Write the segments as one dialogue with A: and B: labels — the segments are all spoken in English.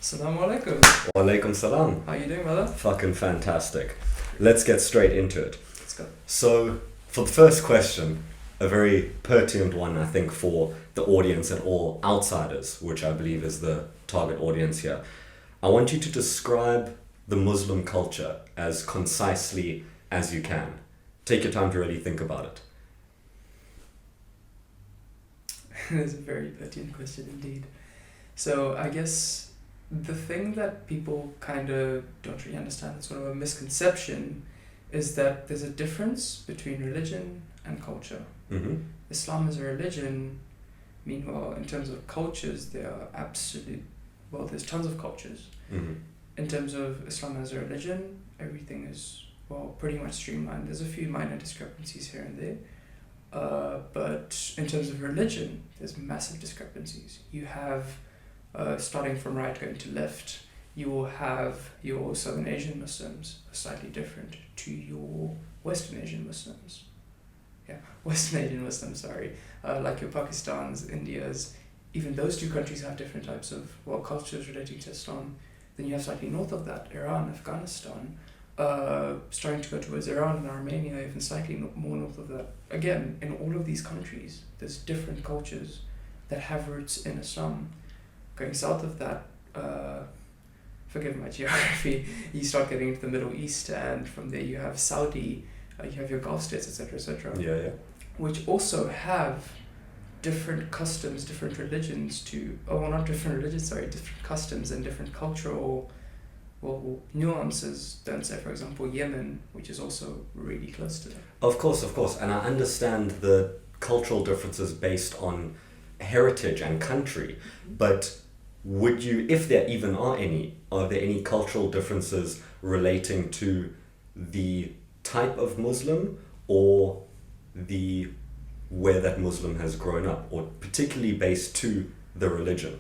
A: Assalamu alaikum.
B: Walaikum salam.
A: How you doing, brother?
B: Fucking fantastic. Let's get straight into it.
A: Let's go.
B: So, for the first question, a very pertinent one, I think, for the audience and all outsiders, which I believe is the target audience here. I want you to describe the Muslim culture as concisely as you can. Take your time to really think about it.
A: That's a very pertinent question indeed. So I guess the thing that people kind of don't really understand, it's sort of a misconception, is that there's a difference between religion and culture.
B: Mm-hmm.
A: Islam is a religion, meanwhile, in terms of cultures, there's tons of cultures.
B: Mm-hmm.
A: In terms of Islam as a religion, everything is, pretty much streamlined. There's a few minor discrepancies here and there. But in terms of religion, there's massive discrepancies. You have, starting from right going to left, you will have your Southern Asian Muslims are slightly different to your Western Asian Muslims. Western Asian Muslims, sorry. Like your Pakistans, Indias, even those two countries have different types of, cultures relating to Islam. Then you have slightly north of that, Iran, Afghanistan, starting to go towards Iran and Armenia, even slightly more north of that. Again, in all of these countries, there's different cultures that have roots in Islam. Going south of that, forgive my geography, you start getting into the Middle East, and from there you have Saudi, you have your Gulf states, etc., etc.
B: Yeah.
A: Which also have different customs, different religions different customs and different cultural nuances than, say, for example, Yemen, which is also really close to them.
B: Of course. And I understand the cultural differences based on heritage and country, but would you, if there even are there any cultural differences relating to the type of Muslim or the where that Muslim has grown up, or particularly based to the religion?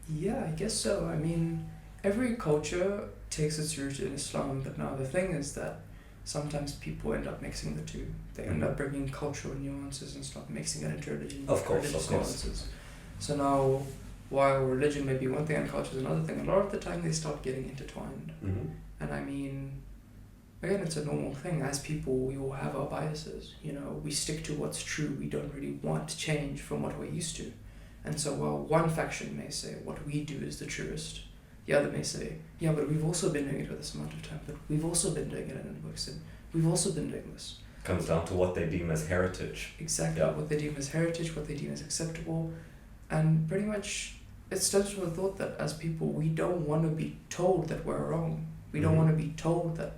A: Yeah, I guess so. I mean, every culture takes its root in Islam, but now the thing is that sometimes people end up mixing the two. They end up bringing cultural nuances and start mixing it into religion.
B: Of course.
A: Nuances. So now, while religion may be one thing and culture is another thing, a lot of the time they start getting intertwined.
B: Mm-hmm.
A: And I mean, again, it's a normal thing. As people, we all have our biases. We stick to what's true. We don't really want to change from what we're used to. And so while one faction may say what we do is the truest, the other may say, yeah, but we've also been doing it for this amount of time, but we've also been doing it in the books, and we've also been doing this.
B: Comes down to what they deem as heritage.
A: Exactly.
B: Yeah.
A: What they deem as heritage, what they deem as acceptable. And pretty much it stems from the thought that as people, we don't want to be told that we're wrong. We don't want to be told that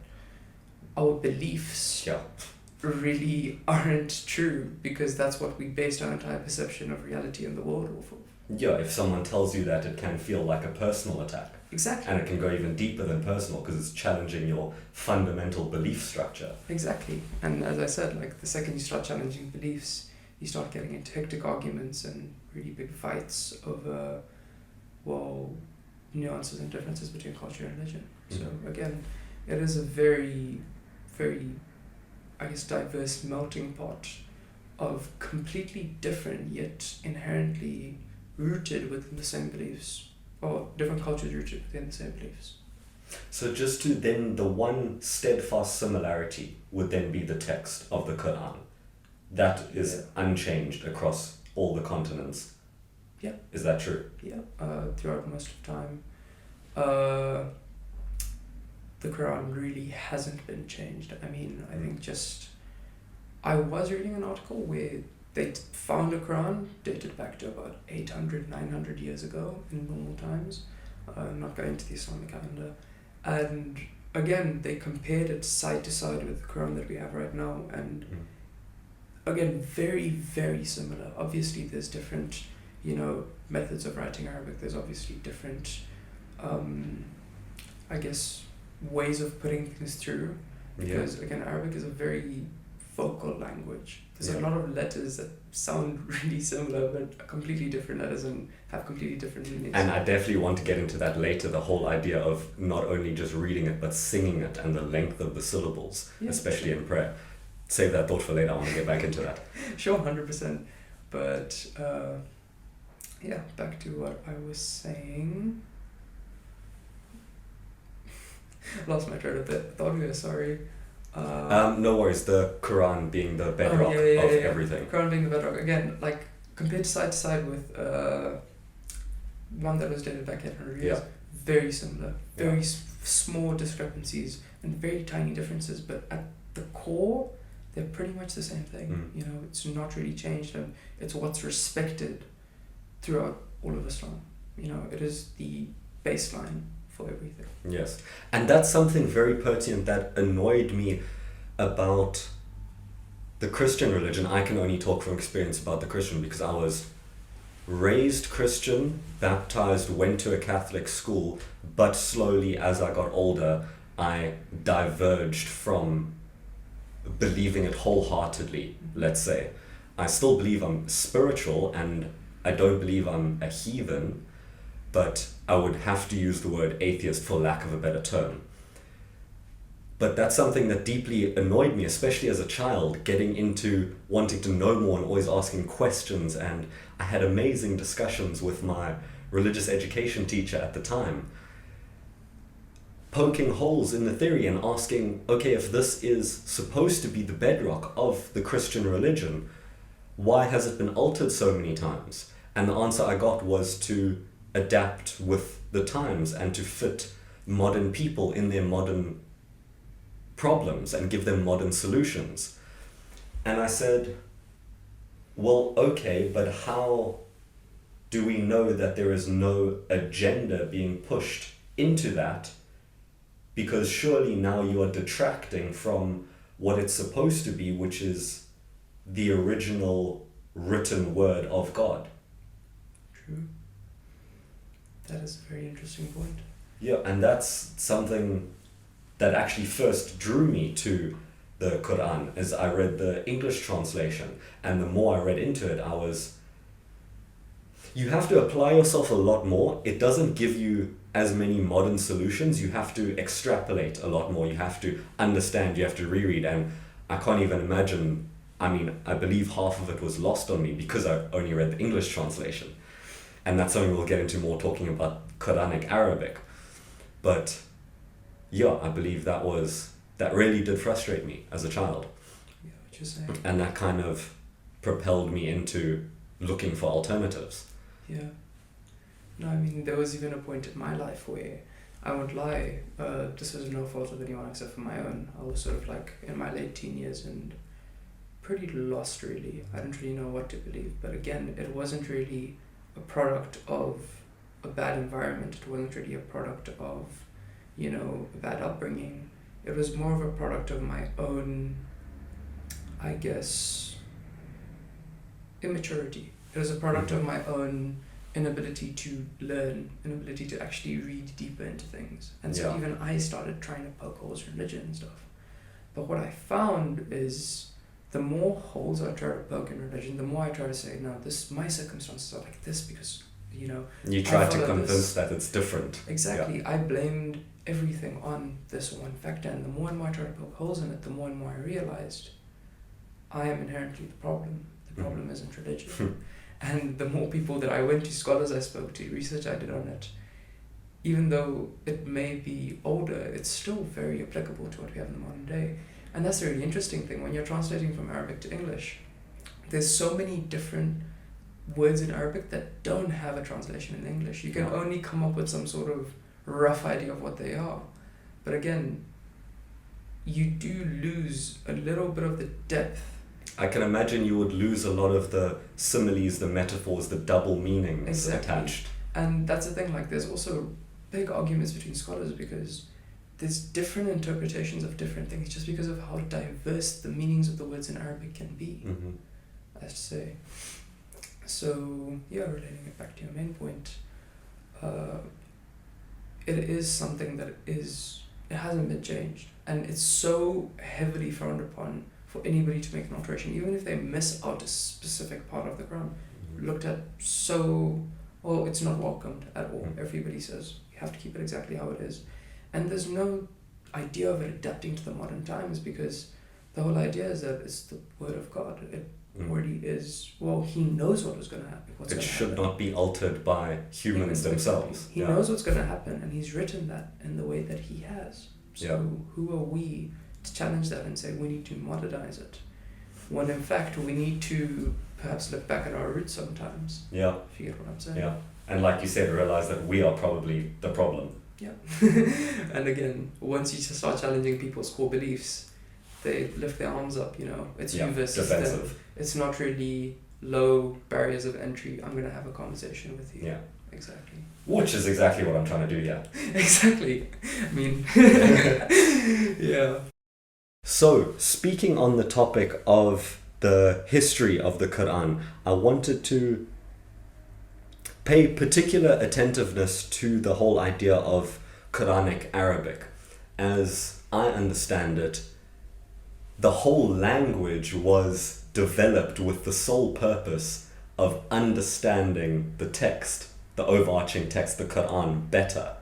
A: our beliefs really aren't true, because that's what we based our entire perception of reality in the world off of.
B: Yeah, if someone tells you that, it can feel like a personal attack.
A: Exactly.
B: And it can go even deeper than personal, because it's challenging your fundamental belief structure.
A: Exactly. And as I said, like, the second you start challenging beliefs, you start getting into hectic arguments and really big fights over, nuances and differences between culture and religion.
B: Mm-hmm.
A: So again, it is a very, very, I guess, diverse melting pot of completely different yet inherently rooted within the same beliefs, or different cultures rooted within the same beliefs.
B: So just to then, the one steadfast similarity would then be the text of the Quran. That is unchanged across all the continents.
A: Yeah.
B: Is that true?
A: Yeah. Throughout most of the time, the Quran really hasn't been changed. I mean, I think I was reading an article where they found a Quran dated back to about 800, 900 years ago in normal times, not going to the Islamic calendar. And again, they compared it side to side with the Quran that we have right now. And again, very, very similar. Obviously, there's different, methods of writing Arabic. There's obviously different, ways of putting things through. Because again, Arabic is a very vocal language. There's a lot of letters that sound really similar, but completely different letters and have completely different meanings.
B: And I definitely want to get into that later, the whole idea of not only just reading it, but singing it and the length of the syllables, especially in prayer. Save that thought for later, I want to get back into that.
A: Sure, 100%. But, back to what I was saying. lost my train of thought here, sorry.
B: No worries, the Quran being the bedrock of everything.
A: Quran being the bedrock. Again, like, compared side to side with one that was dated back 800 years, very similar. Very small discrepancies and very tiny differences, but at the core, they're pretty much the same thing. You know, it's not really changed, and it's what's respected throughout all of Islam. You know, it is the baseline for everything.
B: Yes, and that's something very pertinent that annoyed me about the Christian religion. I can only talk from experience about the Christian because I was raised Christian, baptized, went to a Catholic school, but slowly as I got older, I diverged from believing it wholeheartedly, let's say. I still believe I'm spiritual and I don't believe I'm a heathen, but I would have to use the word atheist for lack of a better term. But that's something that deeply annoyed me, especially as a child, getting into wanting to know more and always asking questions. And I had amazing discussions with my religious education teacher at the time, poking holes in the theory and asking, okay, if this is supposed to be the bedrock of the Christian religion, why has it been altered so many times? And the answer I got was to adapt with the times and to fit modern people in their modern problems and give them modern solutions. And I said, well, okay, but how do we know that there is no agenda being pushed into that? Because surely now you are detracting from what it's supposed to be, which is the original written word of God.
A: True. That is a very interesting point.
B: Yeah, and that's something that actually first drew me to the Quran, as I read the English translation, and the more I read into it, you have to apply yourself a lot more. It doesn't give you as many modern solutions. You have to extrapolate a lot more. You have to understand, you have to reread, and I can't even imagine, I believe half of it was lost on me because I only read the English translation. And that's something we'll get into more talking about Quranic Arabic. But yeah, I believe that really did frustrate me as a child.
A: Yeah, what you're saying.
B: And that kind of propelled me into looking for alternatives.
A: Yeah. No, there was even a point in my life where, I won't lie, this was no fault of anyone except for my own. I was sort of like in my late teen years and pretty lost really. I didn't really know what to believe. But again, it wasn't really a product of a bad environment. It wasn't really a product of, a bad upbringing. It was more of a product of my own, I guess, immaturity. It was a product of my own inability to learn, inability to actually read deeper into things. And so even I started trying to poke holes in religion and stuff. But what I found is the more holes I try to poke in religion, the more I try to say, no, my circumstances are like this because,
B: You try to convince that it's different.
A: Exactly. Yeah. I blamed everything on this one factor, and the more and more I tried to poke holes in it, the more and more I realized I am inherently the problem. The problem isn't religion. And the more people that I went to, scholars I spoke to, research I did on it, even though it may be older, it's still very applicable to what we have in the modern day. And that's a really interesting thing. When you're translating from Arabic to English, there's so many different words in Arabic that don't have a translation in English. You can only come up with some sort of rough idea of what they are. But again, you do lose a little bit of the depth.
B: I can imagine you would lose a lot of the similes, the metaphors, the double meanings attached.
A: And that's the thing, there's also big arguments between scholars because there's different interpretations of different things just because of how diverse the meanings of the words in Arabic can be, I have to say. So, relating it back to your main point, it is something that it hasn't been changed. And it's so heavily frowned upon for anybody to make an alteration, even if they miss out a specific part of the Quran. Looked at it's not welcomed at all. Everybody says you have to keep it exactly how it is. And there's no idea of it adapting to the modern times because the whole idea is that it's the word of God. It already is, he knows what was going to happen.
B: It should not be altered by humans themselves.
A: He knows what's going to happen, and he's written that in the way that he has. So
B: Yeah.
A: who are we to challenge that and say we need to modernize it? When in fact we need to perhaps look back at our roots sometimes,
B: Yeah.
A: if you get what I'm saying.
B: Yeah. And like you said, realize that we are probably the problem.
A: Yeah. And again, once you just start challenging people's core beliefs, they lift their arms up, you know. It's you versus them.
B: Defensive.
A: It's not really low barriers of entry. I'm going to have a conversation with you.
B: Yeah.
A: Exactly.
B: Which is exactly what I'm trying to do here.
A: Exactly. I mean, yeah.
B: So, speaking on the topic of the history of the Quran, I wanted to pay particular attentiveness to the whole idea of Quranic Arabic. As I understand it, the whole language was developed with the sole purpose of understanding the text, the overarching text, the Quran, better.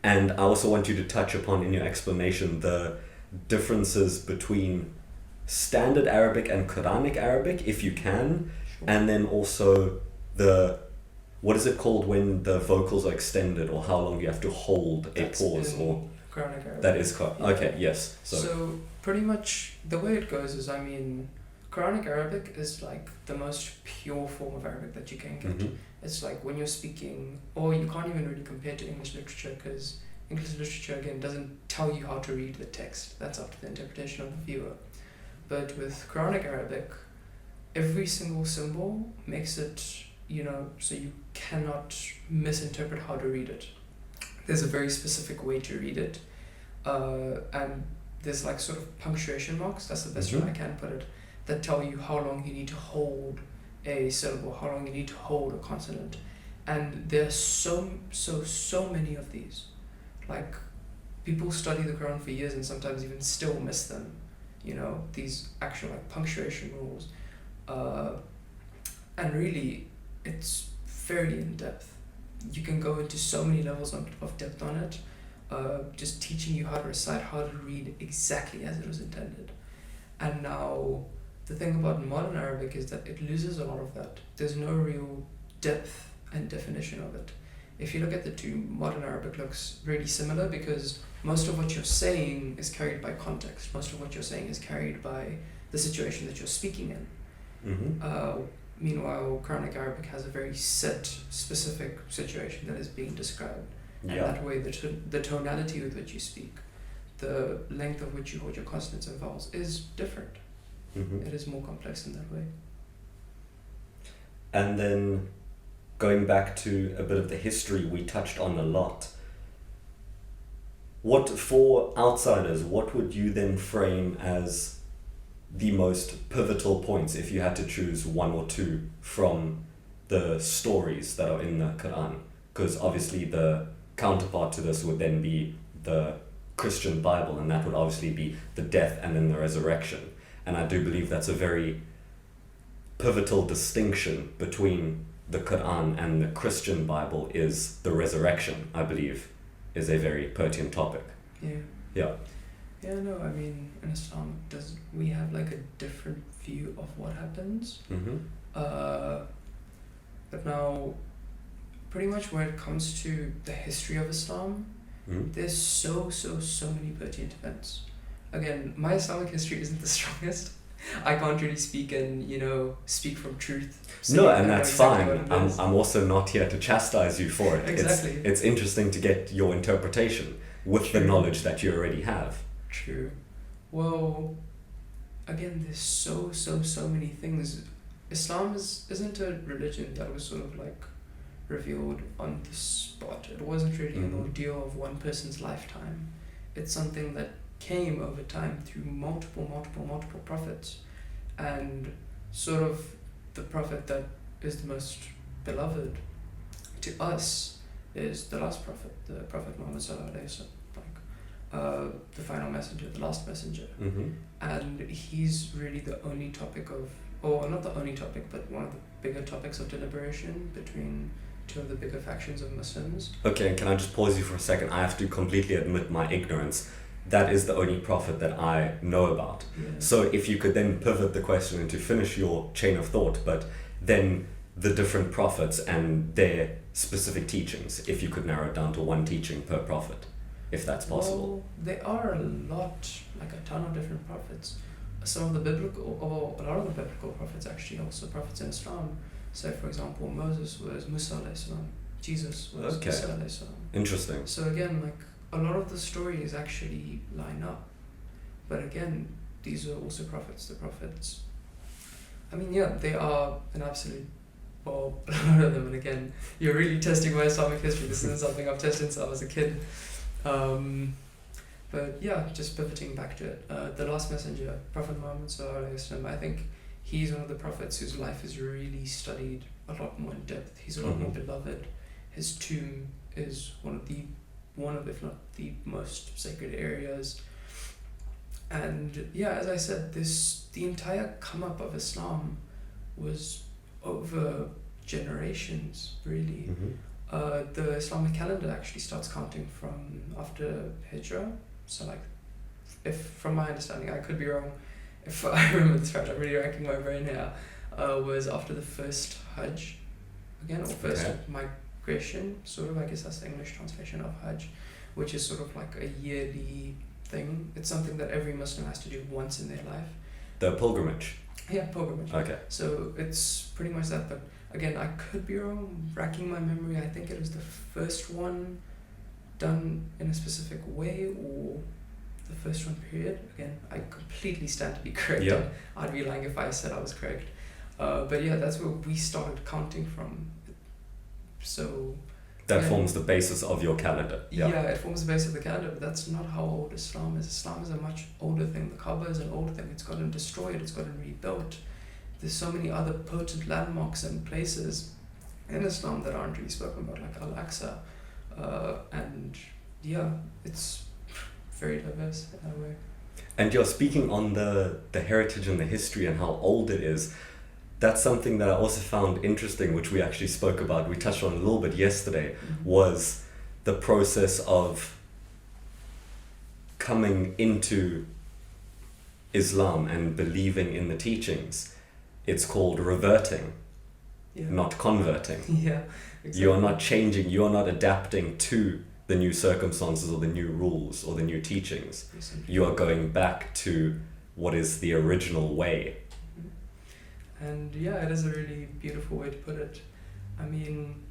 B: And I also want you to touch upon in your explanation the differences between standard Arabic and Quranic Arabic, if you can,
A: Sure.
B: and then also the, what is it called when the vocals are extended, or how long you have to hold
A: That's
B: a pause,
A: in
B: or
A: Quranic Arabic.
B: that is correct.
A: Yeah.
B: Okay, yes.
A: So pretty much the way it goes is, I mean, Quranic Arabic is like the most pure form of Arabic that you can get.
B: Mhm.
A: It's like when you're speaking, or you can't even really compare to English literature, because English literature again doesn't tell you how to read the text. That's up to the interpretation of the viewer. But with Quranic Arabic, every single symbol makes it, you know, so you cannot misinterpret how to read it. There's a very specific way to read it, and there's like sort of punctuation marks, that's the best way I can put it, that tell you how long you need to hold a syllable, how long you need to hold a consonant. And there's so many of these. Like, people study the Quran for years and sometimes even still miss them, you know, these actual like punctuation rules. And really, it's fairly in depth. You can go into so many levels of depth on it, just teaching you how to recite, how to read exactly as it was intended. And now, the thing about modern Arabic is that it loses a lot of that. There's no real depth and definition of it. If you look at the two, modern Arabic looks really similar because most of what you're saying is carried by context. Most of what you're saying is carried by the situation that you're speaking in. Meanwhile, Quranic Arabic has a very set, specific situation that is being described. And that way, the tonality with which you speak, the length of which you hold your consonants and vowels is different. It is more complex in that way.
B: And then, going back to a bit of the history we touched on a lot, what, for outsiders, what would you then frame as the most pivotal points if you had to choose one or two from the stories that are in the Quran? Because obviously the counterpart to this would then be the Christian Bible, and that would obviously be the death and then the resurrection. And I do believe that's a very pivotal distinction between the Quran and the Christian Bible, is the resurrection, I believe, is a very pertinent topic. Yeah.
A: Yeah, no, I mean, in Islam, we have like a different view of what happens. But now, pretty much when it comes to the history of Islam, there's so many pertinent events. Again, my Islamic history isn't the strongest. I can't really speak and, you know, speak from truth.
B: No, and that's fine. I'm also not here to chastise you for it.
A: Exactly.
B: It's interesting to get your interpretation with the knowledge that you already have.
A: True. Well, again, there's so many things. Islam isn't a religion that was sort of like revealed on the spot. It wasn't really an ordeal of one person's lifetime. It's something that came over time through multiple prophets, and sort of the prophet that is the most beloved to us is the last prophet, the Prophet Muhammad sallallahu alaihi wasallam, like the final messenger, the last messenger. And he's really the only topic of, or not the only topic, but one of the bigger topics of deliberation between two of the bigger factions of Muslims.
B: Okay, and can I just pause you for a second? I have to completely admit my ignorance. That is the only prophet that I know about. So if you could then pivot the question and to finish your chain of thought, but then the different prophets and their specific teachings, if you could narrow it down to one teaching per prophet. if that's possible?
A: Well, there are a lot, like a ton of different prophets. Some of the biblical, or a lot of the biblical prophets actually also prophets in Islam. So, for example, Moses was Musa alayhi salam. Jesus was
B: Okay.
A: Musa alayhi salam.
B: Interesting.
A: So again, like a lot of the stories actually line up. But again, these are also prophets. The prophets, I mean, yeah, they are an absolute, well, a lot of them. And again, you're really testing my Islamic history. This isn't something I've tested since I was a kid. But yeah, just pivoting back to it. The last messenger, Prophet Muhammad sallallahu alaihi wasallam, I think he's one of the prophets whose life is really studied a lot more in depth. He's a lot more beloved. His tomb is one of if not the most sacred areas. And yeah, as I said, the entire come up of Islam was over generations, really. The Islamic calendar actually starts counting from after Hijrah. So like, if from my understanding, I could be wrong, if I remember this right, I'm really racking my brain here, was after the first Hajj, again, or first migration, sort of, I guess that's the English translation of Hajj, which is sort of like a yearly thing. It's something that every Muslim has to do once in their life.
B: The pilgrimage.
A: Yeah, pilgrimage.
B: Okay.
A: So it's pretty much that, but again, I could be wrong, racking my memory, I think it was the first one done in a specific way, or the first one period. Again, I completely stand to be corrected.
B: Yeah.
A: I'd be lying if I said I was correct. But yeah, that's where we started counting from. So
B: that forms the basis of your calendar.
A: Yeah, it forms the basis of the calendar, but that's not how old Islam is. Islam is a much older thing. The Kaaba is an old thing. It's gotten destroyed. It's gotten rebuilt. There's so many other potent landmarks and places in Islam that aren't really spoken about, like Al-Aqsa. And yeah, it's very diverse in that way.
B: And you're speaking on the heritage and the history and how old it is. That's something that I also found interesting, which we actually spoke about, we touched on a little bit yesterday, was the process of coming into Islam and believing in the teachings. It's called reverting, not converting.
A: Yeah, exactly.
B: You are not changing, you are not adapting to the new circumstances or the new rules or the new teachings. You are going back to what is the original way.
A: And yeah, it is a really beautiful way to put it. I mean,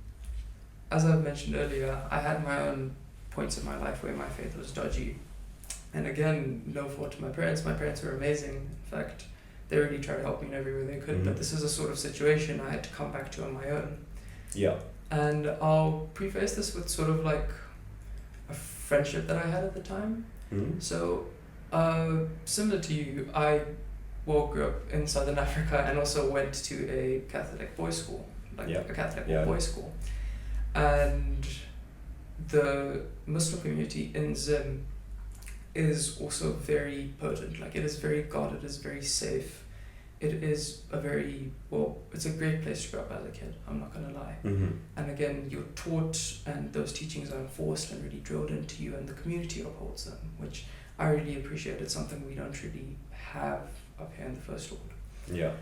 A: as I've mentioned earlier, I had my own points in my life where my faith was dodgy. And again, no fault to my parents. My parents were amazing. In fact, they really tried to help me in every way they could. But this is a sort of situation I had to come back to on my own.
B: Yeah.
A: And I'll preface this with sort of like a friendship that I had at the time. So, similar to you, I grew up in Southern Africa and also went to a Catholic boys' school, a Catholic boys' school. And the Muslim community in Zim is also very potent. Like, it is very guarded, it is very safe. It is it's a great place to grow up as a kid, I'm not gonna lie. And again, you're taught and those teachings are enforced and really drilled into you, and the community upholds them, which I really appreciate. It's something we don't really have up here in the First World.
B: Yeah.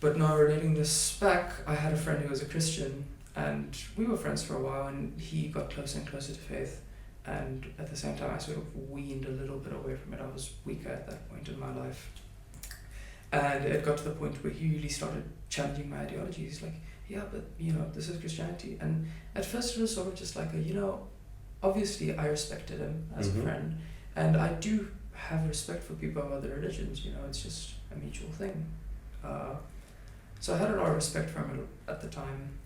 A: But now, relating this back, I had a friend who was a Christian, and we were friends for a while, and he got closer and closer to faith. And at the same time, I sort of weaned a little bit away from it. I was weaker at that point in my life. And it got to the point where he really started challenging my ideology. He's like, yeah, but, this is Christianity. And at first it was sort of just like obviously I respected him as a friend. And I do have respect for people of other religions, it's just a mutual thing. So I had a lot of respect for him at the time.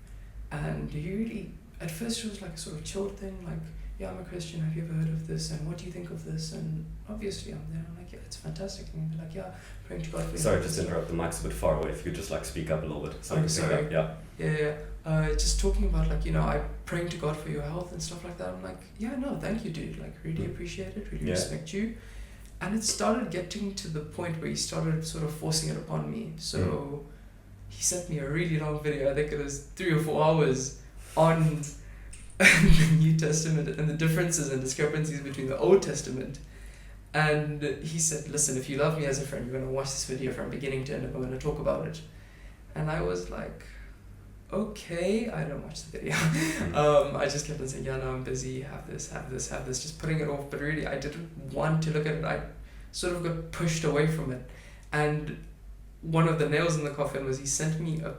A: And he really, at first it was like a sort of chilled thing, like, yeah, I'm a Christian, have you ever heard of this? And what do you think of this? And obviously I'm there, I'm like, yeah, it's fantastic. And he'd be like, yeah, praying to God for you.
B: Sorry, just to interrupt, the mic's a bit far away. If you could just speak up a little bit. So
A: sorry.
B: Yeah.
A: Just talking about I'm praying to God for your health and stuff like that. I'm like, yeah, no, thank you, dude. Like, really appreciate it, really respect you. And it started getting to the point where he started sort of forcing it upon me. So he sent me a really long video, I think it was 3 or 4 hours, on the New Testament and the differences and discrepancies between the Old Testament. And he said, listen, if you love me as a friend, you're going to watch this video from beginning to end and we're going to talk about it. And I was like, okay, I don't watch the video. I just kept on saying, yeah, no, I'm busy, have this, just putting it off. But really, I didn't want to look at it. I sort of got pushed away from it. And one of the nails in the coffin was he sent me a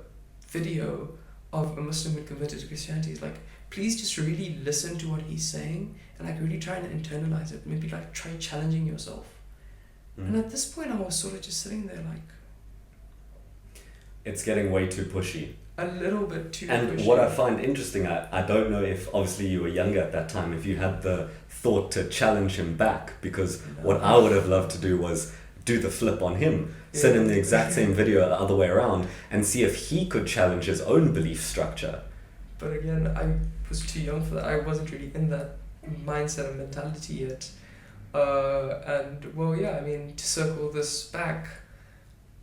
A: video of a Muslim who converted to Christianity. He's like, please just really listen to what he's saying and like really try and internalize it. Maybe like try challenging yourself. And at this point, I was sort of just sitting there like,
B: it's getting way too pushy.
A: a little bit too
B: And
A: pushy.
B: what I find interesting, I don't know if obviously you were younger at that time, if you had the thought to challenge him back, because what I would have loved to do was do the flip on him, send him the exact same video the other way around and see if he could challenge his own belief structure.
A: But again, I was too young for that. I wasn't really in that mindset and mentality yet. And well, yeah, I mean, to circle this back,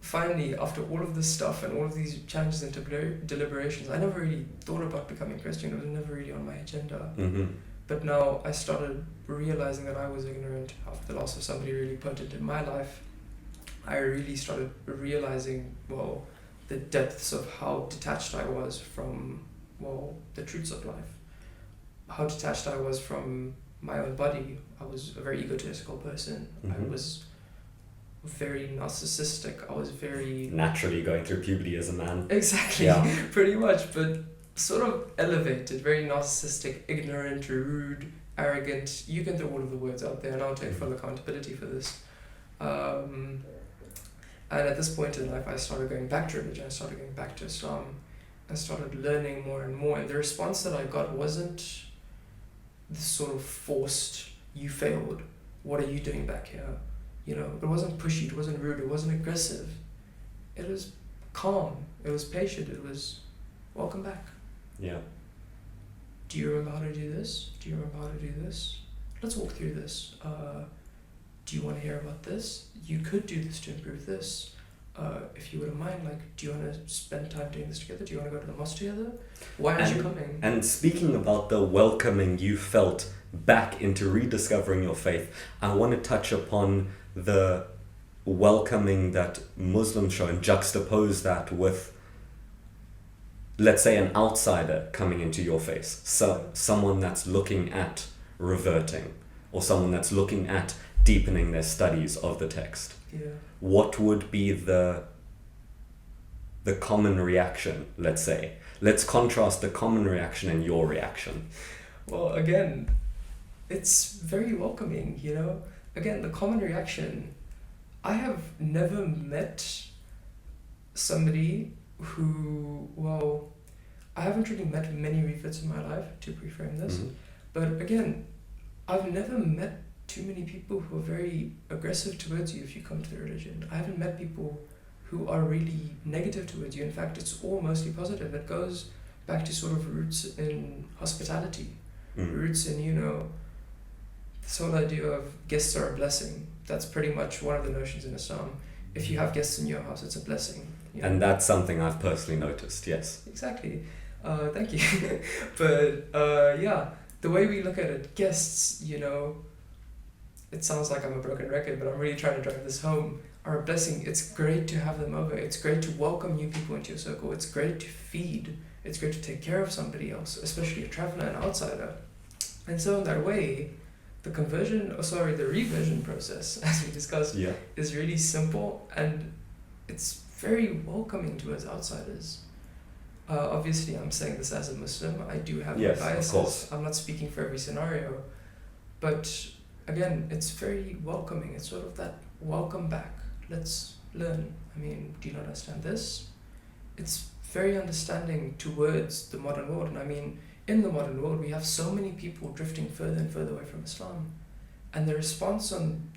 A: finally, after all of this stuff and all of these challenges and deliberations, I never really thought about becoming Christian. It was never really on my agenda. But now I started realizing that I was ignorant after the loss of somebody really important in my life. I really started realizing, well, the depths of how detached I was from, well, the truths of life. How detached I was from my own body. I was a very egotistical person. I was very narcissistic. I was very...
B: naturally going through puberty as a man.
A: Exactly, pretty much, but sort of elevated, very narcissistic, ignorant, rude, arrogant. You can throw all of the words out there and I'll take full accountability for this. And at this point in life, I started going back to religion. I started going back to Islam. I started learning more and more. And the response that I got wasn't this sort of forced, you failed, what are you doing back here? You know, it wasn't pushy, it wasn't rude, it wasn't aggressive. It was calm, it was patient, it was, welcome back.
B: Yeah.
A: Do you remember how to do this? Do you remember how to do this? Let's walk through this. Do you want to hear about this? You could do this to improve this. If you wouldn't mind, like, do you want to spend time doing this together? Do you want to go to the mosque together? Why aren't you coming?
B: And speaking about the welcoming you felt back into rediscovering your faith, I want to touch upon the welcoming that Muslims show and juxtapose that with, let's say, an outsider coming into your face. So someone that's looking at reverting, or someone that's looking at deepening their studies of the text.
A: Yeah.
B: What would be the common reaction, let's say? Let's contrast the common reaction and your reaction.
A: Well, again, it's very welcoming, you know? Again, the common reaction, I have never met somebody who, well, I haven't really met many reverts in my life, to reframe this, but again, I've never met too many people who are very aggressive towards you if you come to the religion. I haven't met people who are really negative towards you. In fact, it's all mostly positive. It goes back to sort of roots in hospitality, roots in, you know, this whole idea of guests are a blessing. That's pretty much one of the notions in Islam. If you have guests in your house, it's a blessing. You know?
B: And that's something I've personally noticed, yes.
A: Exactly. Thank you. But yeah, the way we look at it, guests, you know, it sounds like I'm a broken record, but I'm really trying to drive this home, are a blessing. It's great to have them over. It's great to welcome new people into your circle. It's great to feed. It's great to take care of somebody else, especially a traveler, an outsider. And so in that way, the reversion process, as we discussed, is really simple and it's very welcoming towards outsiders. Obviously, I'm saying this as a Muslim. I do have my biases.
B: Of course.
A: I'm not speaking for every scenario. But again, it's very welcoming. It's sort of that welcome back. Let's learn. I mean, do you not understand this? It's very understanding towards the modern world. And I mean, in the modern world, we have so many people drifting further and further away from Islam. And the response on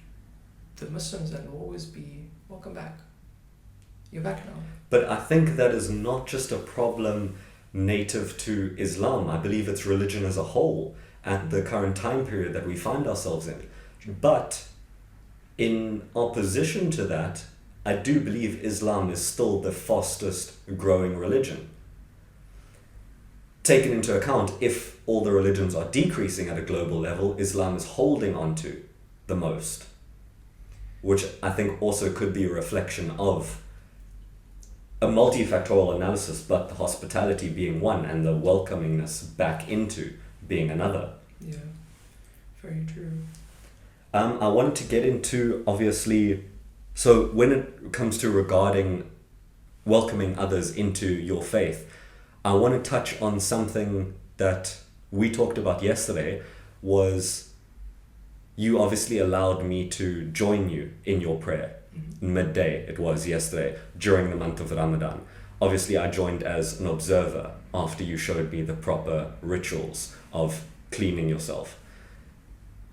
A: the Muslims then will always be, welcome back. You're back now.
B: But I think that is not just a problem native to Islam. I believe it's religion as a whole at the current time period that we find ourselves in. But in opposition to that, I do believe Islam is still the fastest growing religion. Taken into account, if all the religions are decreasing at a global level, Islam is holding on to the most, which I think also could be a reflection of a multifactorial analysis, but the hospitality being one and the welcomingness back into being another.
A: Yeah, very true.
B: I wanted to get into, obviously, so when it comes to regarding welcoming others into your faith, I want to touch on something that we talked about yesterday, was you obviously allowed me to join you in your prayer. Midday it was yesterday, during the month of Ramadan. Obviously I joined as an observer after you showed me the proper rituals of cleaning yourself.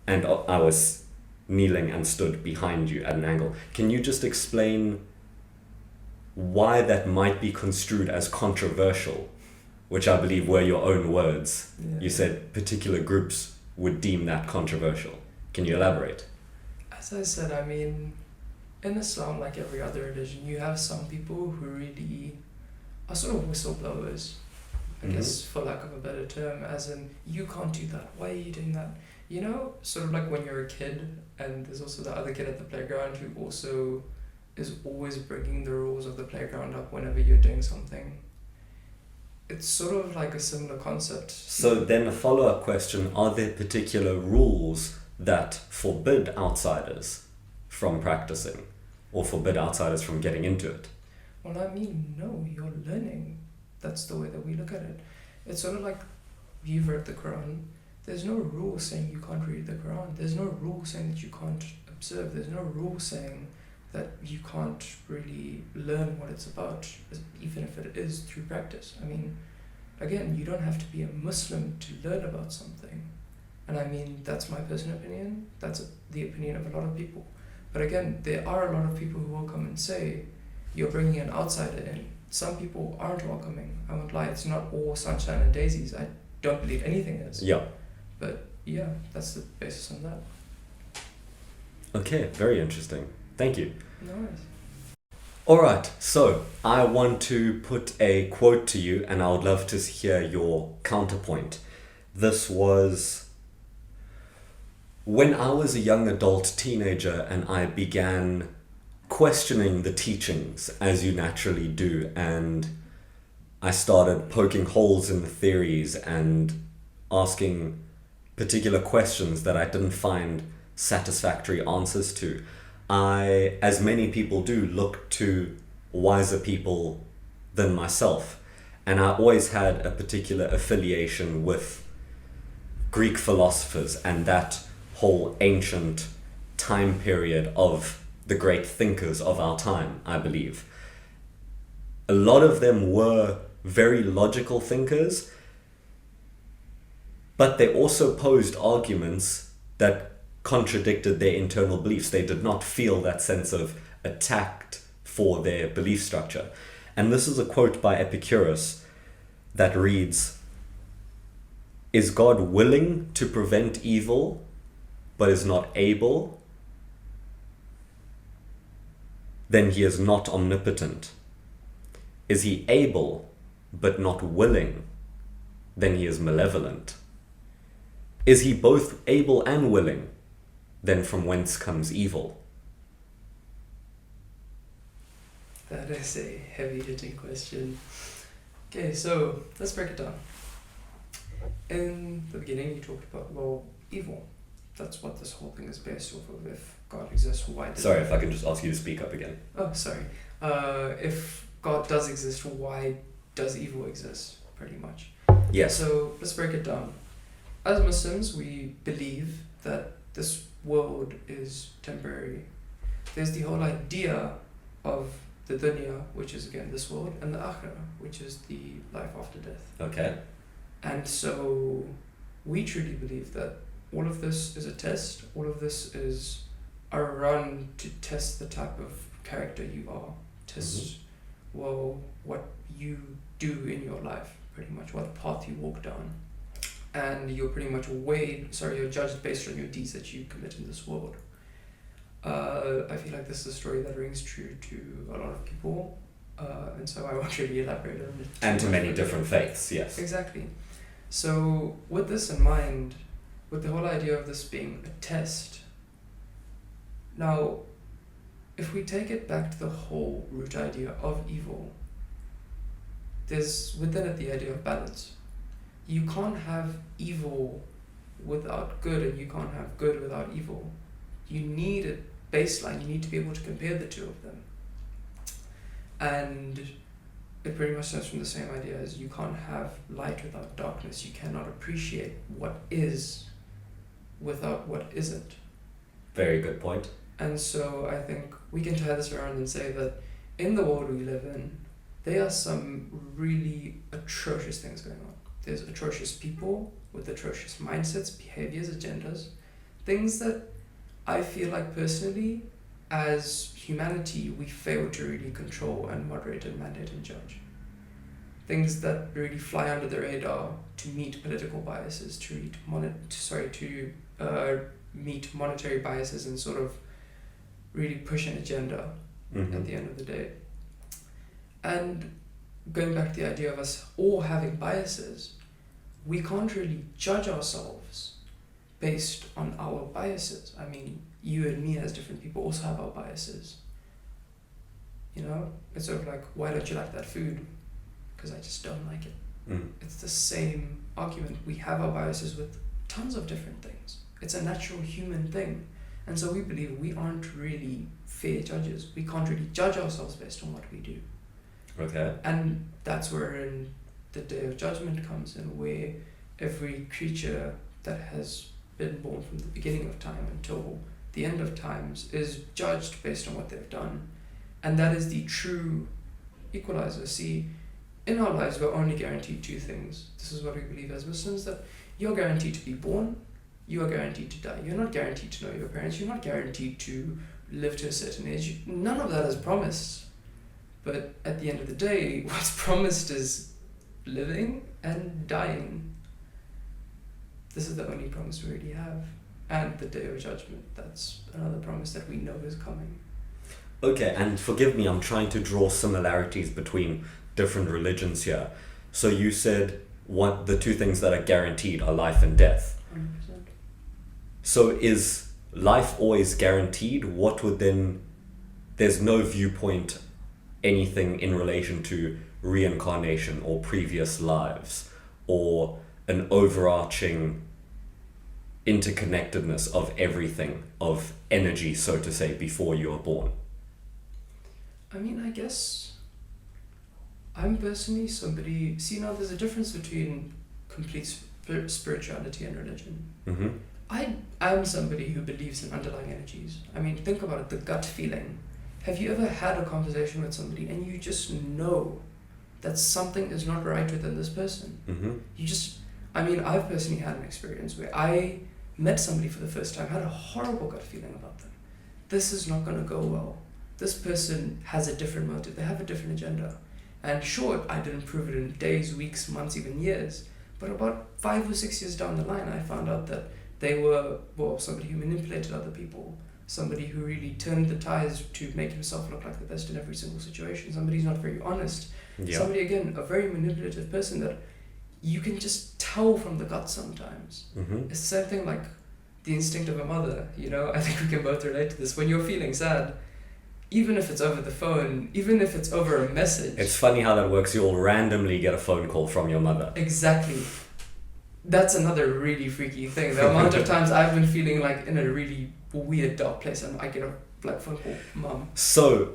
B: And I was kneeling and stood behind you at an angle. Can you just explain why that might be construed as controversial, which I believe were your own words?
A: Yeah.
B: You said particular groups would deem that controversial. Can you elaborate?
A: As I said, I mean, in Islam, like every other religion, you have some people who really are sort of whistleblowers, I guess, for lack of a better term, as in, you can't do that, why are you doing that? You know, sort of like when you're a kid, and there's also the other kid at the playground who also is always bringing the rules of the playground up whenever you're doing something. It's sort of like a similar concept.
B: So then a follow-up question, are there particular rules that forbid outsiders from practicing, or forbid outsiders from getting into it?
A: Well, I mean, no, you're learning. That's the way that we look at it. It's sort of like you've read the Quran. There's no rule saying you can't read the Quran. There's no rule saying that you can't observe. There's no rule saying that you can't really learn what it's about, even if it is through practice. I mean, again, you don't have to be a Muslim to learn about something. And I mean, that's my personal opinion. That's the opinion of a lot of people. But again, there are a lot of people who will come and say, you're bringing an outsider in. Some people aren't welcoming. I won't lie, it's not all sunshine and daisies. I don't believe anything is.
B: Yeah.
A: But yeah, that's the basis on that.
B: Okay, very interesting. Thank you.
A: No worries.
B: Alright, so I want to put a quote to you and I would love to hear your counterpoint. This was when I was a young adult teenager and I began questioning the teachings as you naturally do, and I started poking holes in the theories and asking particular questions that I didn't find satisfactory answers to. I, as many people do, look to wiser people than myself, and I always had a particular affiliation with Greek philosophers and that whole ancient time period of the great thinkers of our time, I believe. A lot of them were very logical thinkers, but they also posed arguments that contradicted their internal beliefs. They did not feel that sense of attack for their belief structure. And this is a quote by Epicurus that reads, "Is God willing to prevent evil, but is not able? Then he is not omnipotent. Is he able, but not willing? Then he is malevolent. Is he both able and willing? Then from whence comes evil?"
A: That is a heavy-hitting question. Okay, so let's break it down. In the beginning, you talked about, well, evil. That's what this whole thing is based off of. If God exists, why does...
B: Sorry, if I can just ask you to speak up again.
A: Oh, sorry. If God does exist, why does evil exist, pretty much?
B: Yes.
A: So let's break it down. As Muslims, we believe that this world is temporary. There's the whole idea of the dunya, which is again this world, and the akhirah, which is the life after death.
B: Okay.
A: And so we truly believe that all of this is a test, all of this is a run to test the type of character you are, test, well, what you do in your life, pretty much, what path you walk down. And you're pretty much you're judged based on your deeds that you commit in this world. I feel like this is a story that rings true to a lot of people, and so I won't really elaborate on it.
B: And to many different faiths, yes.
A: Exactly. So with this in mind, with the whole idea of this being a test, now, if we take it back to the whole root idea of evil, there's within it the idea of balance. You can't have evil without good, and you can't have good without evil. You need a baseline. You need to be able to compare the two of them. And it pretty much stems from the same idea as you can't have light without darkness. You cannot appreciate what is without what isn't.
B: Very good point.
A: And so I think we can tie this around and say that in the world we live in, there are some really atrocious things going on. There's atrocious people with atrocious mindsets, behaviors, agendas, things that I feel like personally, as humanity, we fail to really control and moderate and mandate and judge. Things that really fly under the radar to meet political biases, to meet monetary biases and sort of really push an agenda at the end of the day. And going back to the idea of us all having biases, we can't really judge ourselves based on our biases. I mean, you and me as different people also have our biases. You know, it's sort of like, why don't you like that food? Because I just don't like it. It's the same argument. We have our biases with tons of different things. It's a natural human thing. And so we believe we aren't really fair judges. We can't really judge ourselves based on what we do.
B: Okay.
A: And that's where the day of judgment comes in, where every creature that has been born from the beginning of time until the end of times is judged based on what they've done. And that is the true equalizer. See, in our lives, we're only guaranteed two things. This is what we believe as Muslims, that you're guaranteed to be born, you are guaranteed to die. You're not guaranteed to know your parents, you're not guaranteed to live to a certain age. None of that is promised. But at the end of the day, what's promised is living and dying. This is the only promise we really have. And the day of judgment, that's another promise that we know is coming.
B: Okay, and forgive me, I'm trying to draw similarities between different religions here. So you said the two things that are guaranteed are life and death.
A: 100%.
B: So is life always guaranteed? What would then, there's no viewpoint, anything in relation to reincarnation or previous lives or an overarching interconnectedness of everything, of energy, so to say, before you are born?
A: I mean, I guess I'm personally somebody... See, now there's a difference between complete spirituality and religion.
B: Mm-hmm.
A: I'm somebody who believes in underlying energies. I mean, think about it, the gut feeling. Have you ever had a conversation with somebody and you just know that something is not right within this person?
B: Mm-hmm.
A: I've personally had an experience where I met somebody for the first time, had a horrible gut feeling about them. This is not going to go well. This person has a different motive. They have a different agenda. And sure, I didn't prove it in days, weeks, months, even years. But about 5 or 6 years down the line, I found out that they were, somebody who manipulated other people. Somebody who really turned the tides to make himself look like the best in every single situation. Somebody who's not very honest.
B: Yeah.
A: Somebody, again, a very manipulative person that you can just tell from the gut sometimes.
B: Mm-hmm.
A: It's the same thing like the instinct of a mother, you know? I think we can both relate to this. When you're feeling sad, even if it's over the phone, even if it's over a message...
B: It's funny how that works. You'll randomly get a phone call from your mother.
A: Exactly. That's another really freaky thing. The amount of times I've been feeling like in a really weird, dark place and I get a phone call, Mom. So,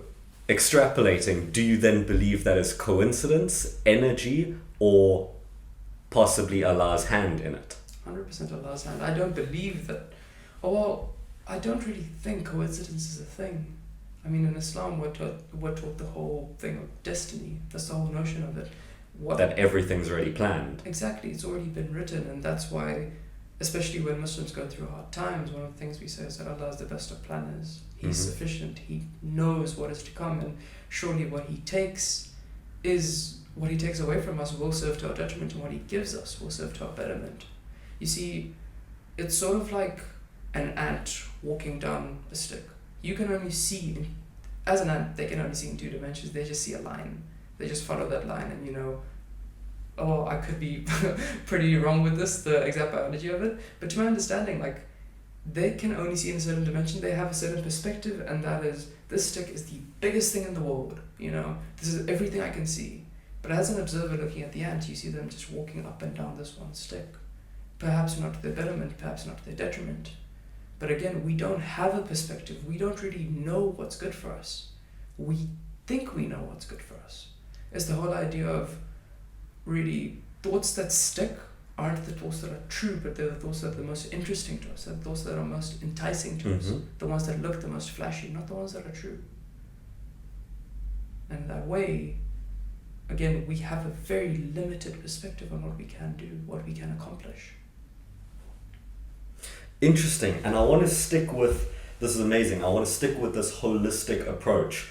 B: extrapolating, do you then believe that is coincidence, energy, or possibly Allah's hand in it?
A: 100% Allah's hand. I don't believe that... I don't really think coincidence is a thing. I mean, in Islam, we're taught the whole thing of destiny. That's the whole notion of it.
B: That everything's already planned.
A: Exactly, it's already been written, and that's why, especially when Muslims go through hard times, one of the things we say is that Allah is the best of planners. He's sufficient. He knows what is to come, and surely what He takes away from us will serve to our detriment, and what He gives us will serve to our betterment. You see, it's sort of like an ant walking down a stick. You can only see, as an ant, they can only see in 2 dimensions. They just see a line. They just follow that line, and I could be pretty wrong with this, the exact biology of it, but to my understanding, like, they can only see in a certain dimension. They have a certain perspective, and that is, this stick is the biggest thing in the world, this is everything I can see. But as an observer looking at the ants, you see them just walking up and down this one stick. Perhaps not to their betterment, perhaps not to their detriment. But again, we don't have a perspective. We don't really know what's good for us. We think we know what's good for us. It's the whole idea of really thoughts that stick aren't the thoughts that are true, but they're the thoughts that are the most interesting to us, they're the thoughts that are most enticing to us, the ones that look the most flashy, not the ones that are true. And in that way, again, we have a very limited perspective on what we can do, what we can accomplish.
B: Interesting. And I want to stick with, this is amazing, I want to stick with this holistic approach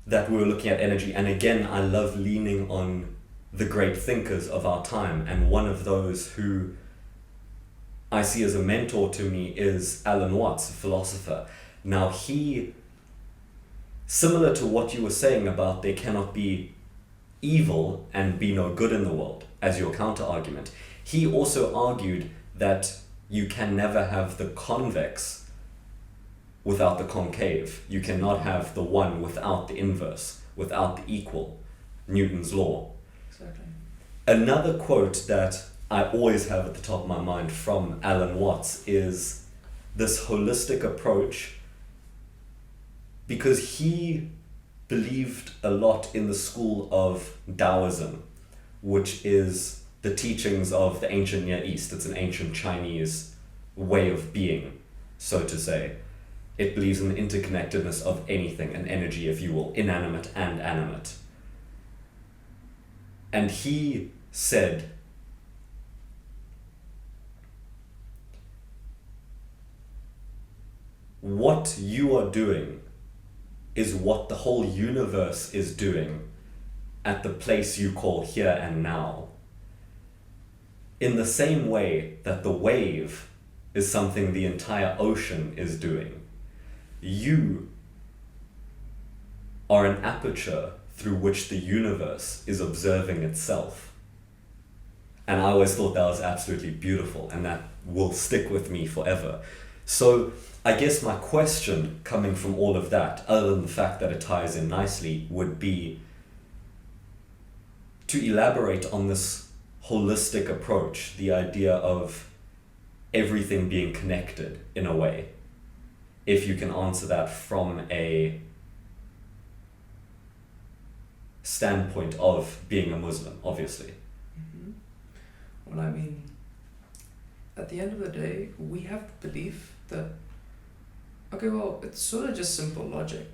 B: that we were looking at energy. And again, I love leaning on the great thinkers of our time. And one of those who I see as a mentor to me is Alan Watts, a philosopher. Now he, similar to what you were saying about there cannot be evil and be no good in the world as your counter argument, he also argued that you can never have the convex without the concave. You cannot have the one without the inverse, without the equal. Newton's law.
A: Exactly.
B: Another quote that I always have at the top of my mind from Alan Watts is this holistic approach, because he believed a lot in the school of Taoism, which is the teachings of the ancient Near East. It's an ancient Chinese way of being, so to say. It believes in the interconnectedness of anything, an energy, if you will, inanimate and animate. And he said, what you are doing is what the whole universe is doing at the place you call here and now. In the same way that the wave is something the entire ocean is doing, you are an aperture through which the universe is observing itself. And I always thought that was absolutely beautiful, and that will stick with me forever. So I guess my question coming from all of that, other than the fact that it ties in nicely, would be to elaborate on this holistic approach, the idea of everything being connected in a way. If you can answer that from a standpoint of being a Muslim, obviously.
A: Mm-hmm. Well, I mean, at the end of the day, we have the belief that, okay, well, it's sort of just simple logic.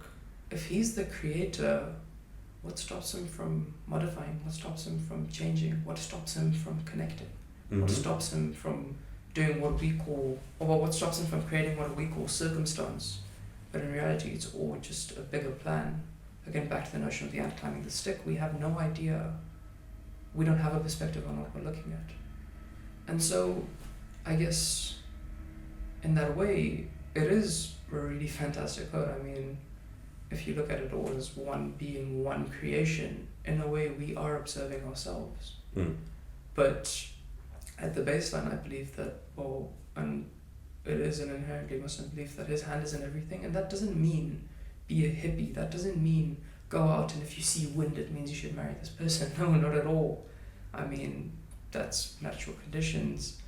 A: If he's the creator, what stops him from modifying? What stops him from changing? What stops him from connecting?
B: Mm-hmm.
A: What stops him from doing what we call, or what stops him from creating what we call circumstance? But in reality, it's all just a bigger plan. Again, back to the notion of the ant climbing the stick, we have no idea. We don't have a perspective on what we're looking at. And so, I guess, in that way, it is a really fantastic quote. I mean, if you look at it all as one being, one creation, in a way we are observing ourselves.
B: Mm.
A: But at the baseline, I believe that, well, and it is an inherently Muslim belief that his hand is in everything, and that doesn't mean be a hippie. That doesn't mean go out and if you see wind, it means you should marry this person. No, not at all. I mean, that's natural conditions.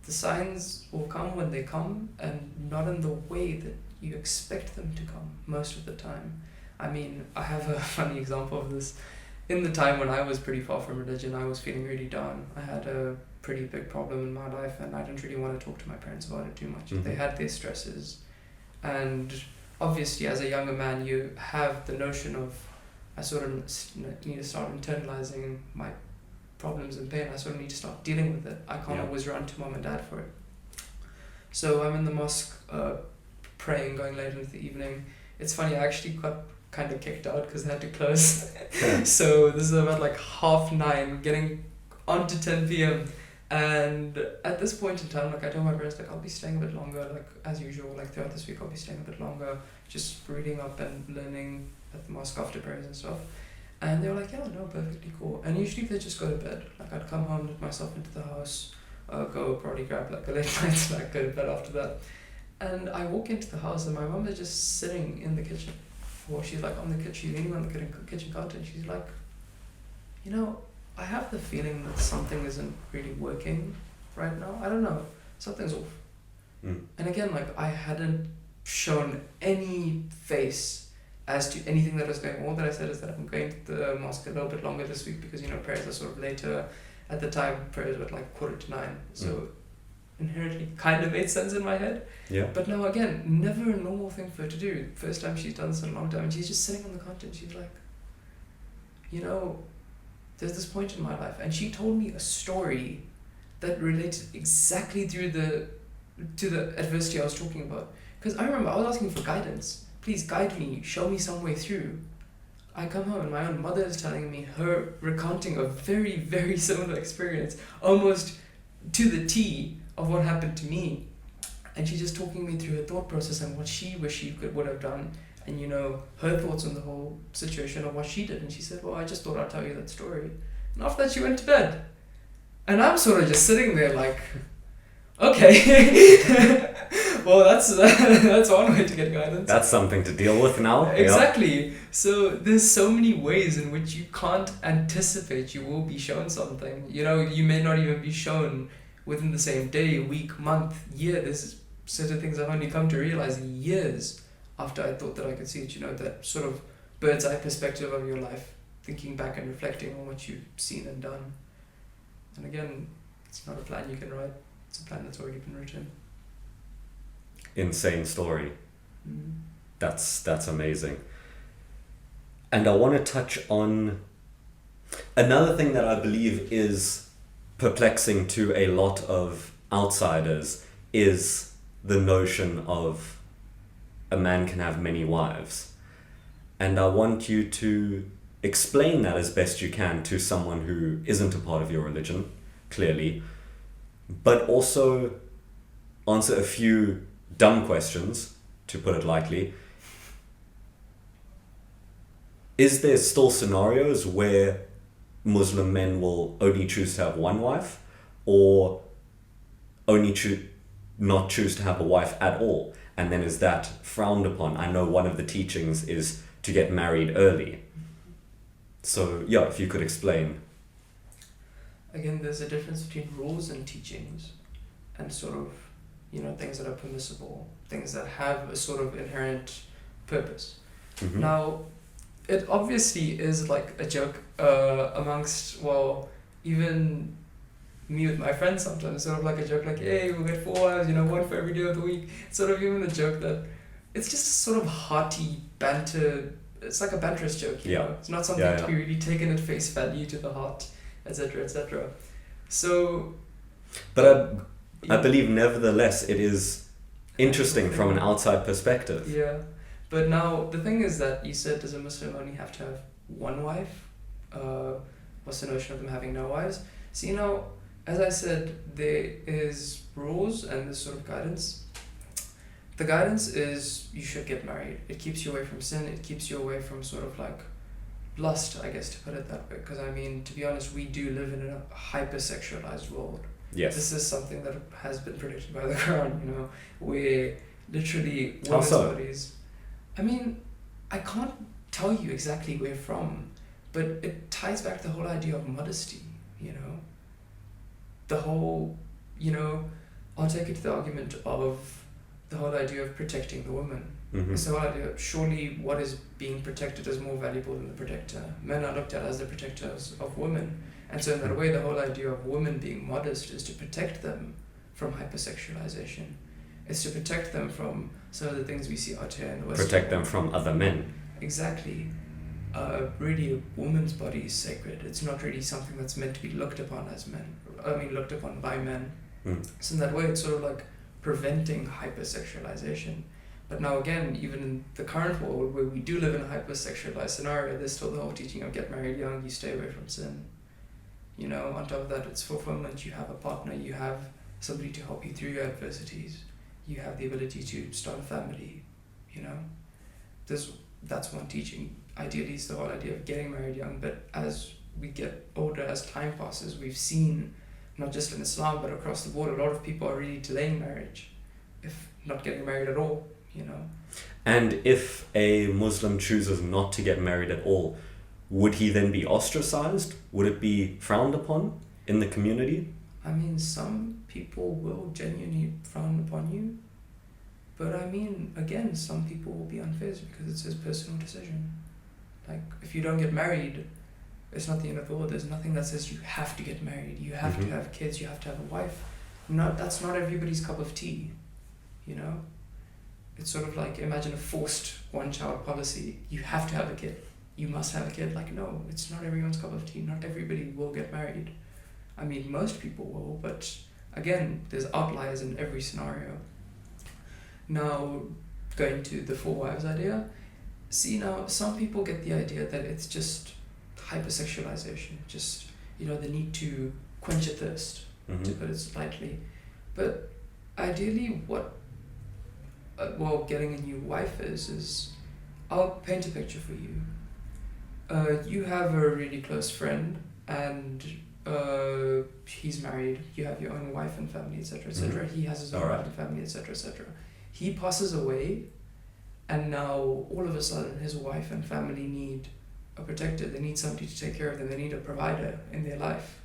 A: The signs will come when they come, and not in the way that you expect them to come most of the time. I mean, I have a funny example of this. In the time when I was pretty far from religion, I was feeling really down. I had a pretty big problem in my life, and I didn't really want to talk to my parents about it too much.
B: Mm-hmm.
A: They had their stresses, and obviously as a younger man you have the notion of, I sort of need to start internalizing my problems and pain. I sort of need to start dealing with it. I can't always run to mom and dad for it. So I'm in the mosque praying, going late into the evening. It's funny, I actually got kind of kicked out because they had to close. So this is about like 9:30, getting on to 10 p.m. And at this point in time, like I told my parents, like I'll be staying a bit longer, like as usual, like throughout this week I'll be staying a bit longer, just reading up and learning at the mosque after prayers and stuff. And they were like, yeah, no, perfectly cool. And usually they just go to bed. Like I'd come home, let myself into the house, go probably grab like a late night snack, go to bed after that. And I walk into the house and my mum is just sitting in the kitchen. Or she's like on the kitchen, leaning on the kitchen counter, and she's like, You know, I have the feeling that something isn't really working right now. I don't know. Something's off. And again, like, I hadn't shown any face as to anything that was going on. All that I said is that I'm going to the mosque a little bit longer this week because, you know, prayers are sort of later. At the time, prayers were like 8:45. So inherently kind of made sense in my head.
B: Yeah.
A: But now again, never a normal thing for her to do. First time she's done this in a long time, and she's just sitting on the couch and she's like, you know, there's this point in my life, and she told me a story that related exactly to the adversity I was talking about. Because I remember I was asking for guidance. Please guide me, show me some way through. I come home and my own mother is telling me her recounting a very, very similar experience, almost to the T of what happened to me. And she's just talking me through her thought process and what she wished she would have done, and, you know, her thoughts on the whole situation of what she did. And she said, well, I just thought I'd tell you that story. And after that she went to bed. And I'm sort of just sitting there like, okay. Well, that's one way to get guidance.
B: That's something to deal with now.
A: Exactly. Yeah. So there's so many ways in which you can't anticipate you will be shown something. You know, you may not even be shown within the same day, week, month, year. There's certain things I've only come to realize years after I thought that I could see it. You know, that sort of bird's eye perspective of your life, thinking back and reflecting on what you've seen and done. And again, it's not a plan you can write. It's a plan that's already been written.
B: Insane story. That's amazing. And I want to touch on another thing that I believe is perplexing to a lot of outsiders is the notion of a man can have many wives. And I want you to explain that as best you can to someone who isn't a part of your religion, clearly, but also answer a few dumb questions, to put it lightly. Is there still scenarios where Muslim men will only choose to have one wife, or only not choose to have a wife at all? And then is that frowned upon? I know one of the teachings is to get married early. So yeah, if you could explain.
A: Again, there's a difference between rules and teachings, and sort of, you know, things that are permissible, things that have a sort of inherent purpose. Now, it obviously is like a joke amongst, well, even me with my friends sometimes, sort of like a joke, like, hey, we'll get 4 wives, you know, one for every day of the week. Sort of even a joke that it's just a sort of hearty banter. It's like a banterous joke, you know. It's not something to be really taken at face value to the heart, etc., etc. So,
B: but I believe nevertheless it is interesting from an outside perspective.
A: Yeah. But now the thing is that you said, does a Muslim only have to have one wife? What's the notion of them having no wives? So, you know, as I said, there is rules and this sort of guidance. The guidance is you should get married. It keeps you away from sin. It keeps you away from sort of like lust, I guess, to put it that way. Because I mean, to be honest, we do live in a hypersexualized world.
B: Yes.
A: This is something that has been predicted by the Quran, you know, where literally women's bodies. I mean, I can't tell you exactly where from, but it ties back to the whole idea of modesty, you know. The whole, you know, I'll take it to the argument of the whole idea of protecting the woman. So surely what is being protected is more valuable than the protector. Men are looked at as the protectors of women. And so in that way, the whole idea of women being modest is to protect them from hypersexualization. It's to protect them from some of the things we see out here in the West.
B: Protect them from other men.
A: Exactly. Really, a woman's body is sacred. It's not really something that's meant to be looked upon as men. I mean, looked upon by men. So in that way, it's sort of like preventing hypersexualization. But now again, even in the current world where we do live in a hypersexualized scenario, there's still the whole teaching of get married young, you stay away from sin. You know, on top of that, it's fulfillment. You have a partner, you have somebody to help you through your adversities. You have the ability to start a family, you know. That's one teaching. Ideally, it's the whole idea of getting married young, but as we get older, as time passes, we've seen, not just in Islam, but across the board, a lot of people are really delaying marriage, if not getting married at all, you know.
B: And if a Muslim chooses not to get married at all, would he then be ostracized? Would it be frowned upon in the community?
A: I mean, some people will genuinely frown upon you, but I mean, again, some people will be unfazed because it's his personal decision. Like, if you don't get married, it's not the end of the world. There's nothing that says you have to get married, you have to have kids, you have to have a wife. No, that's not everybody's cup of tea, you know? It's sort of like, imagine a forced one-child policy. You have to have a kid. You must have a kid. Like, no, it's not everyone's cup of tea. Not everybody will get married. I mean, most people will, but again, there's outliers in every scenario. Now, going to the four wives idea, see, now, some people get the idea that it's just hypersexualization, just, you know, the need to quench a thirst, to put it lightly. But ideally, what getting a new wife is, I'll paint a picture for you. You have a really close friend, and he's married. You have your own wife and family, etc., etc. He has his own wife and family, etc., etc. He passes away, and now all of a sudden his wife and family need a protector. They need somebody to take care of them. They need a provider in their life.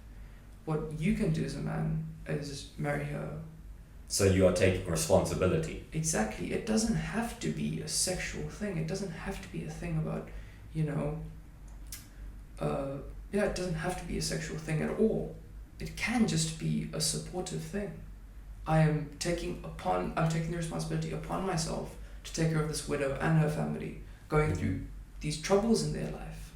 A: What you can do as a man is marry her.
B: So you are taking responsibility.
A: Exactly. It doesn't have to be a sexual thing. It doesn't have to be a thing about, you know, it doesn't have to be a sexual thing at all. It can just be a supportive thing. I'm taking the responsibility upon myself to take care of this widow and her family going through these troubles in their life.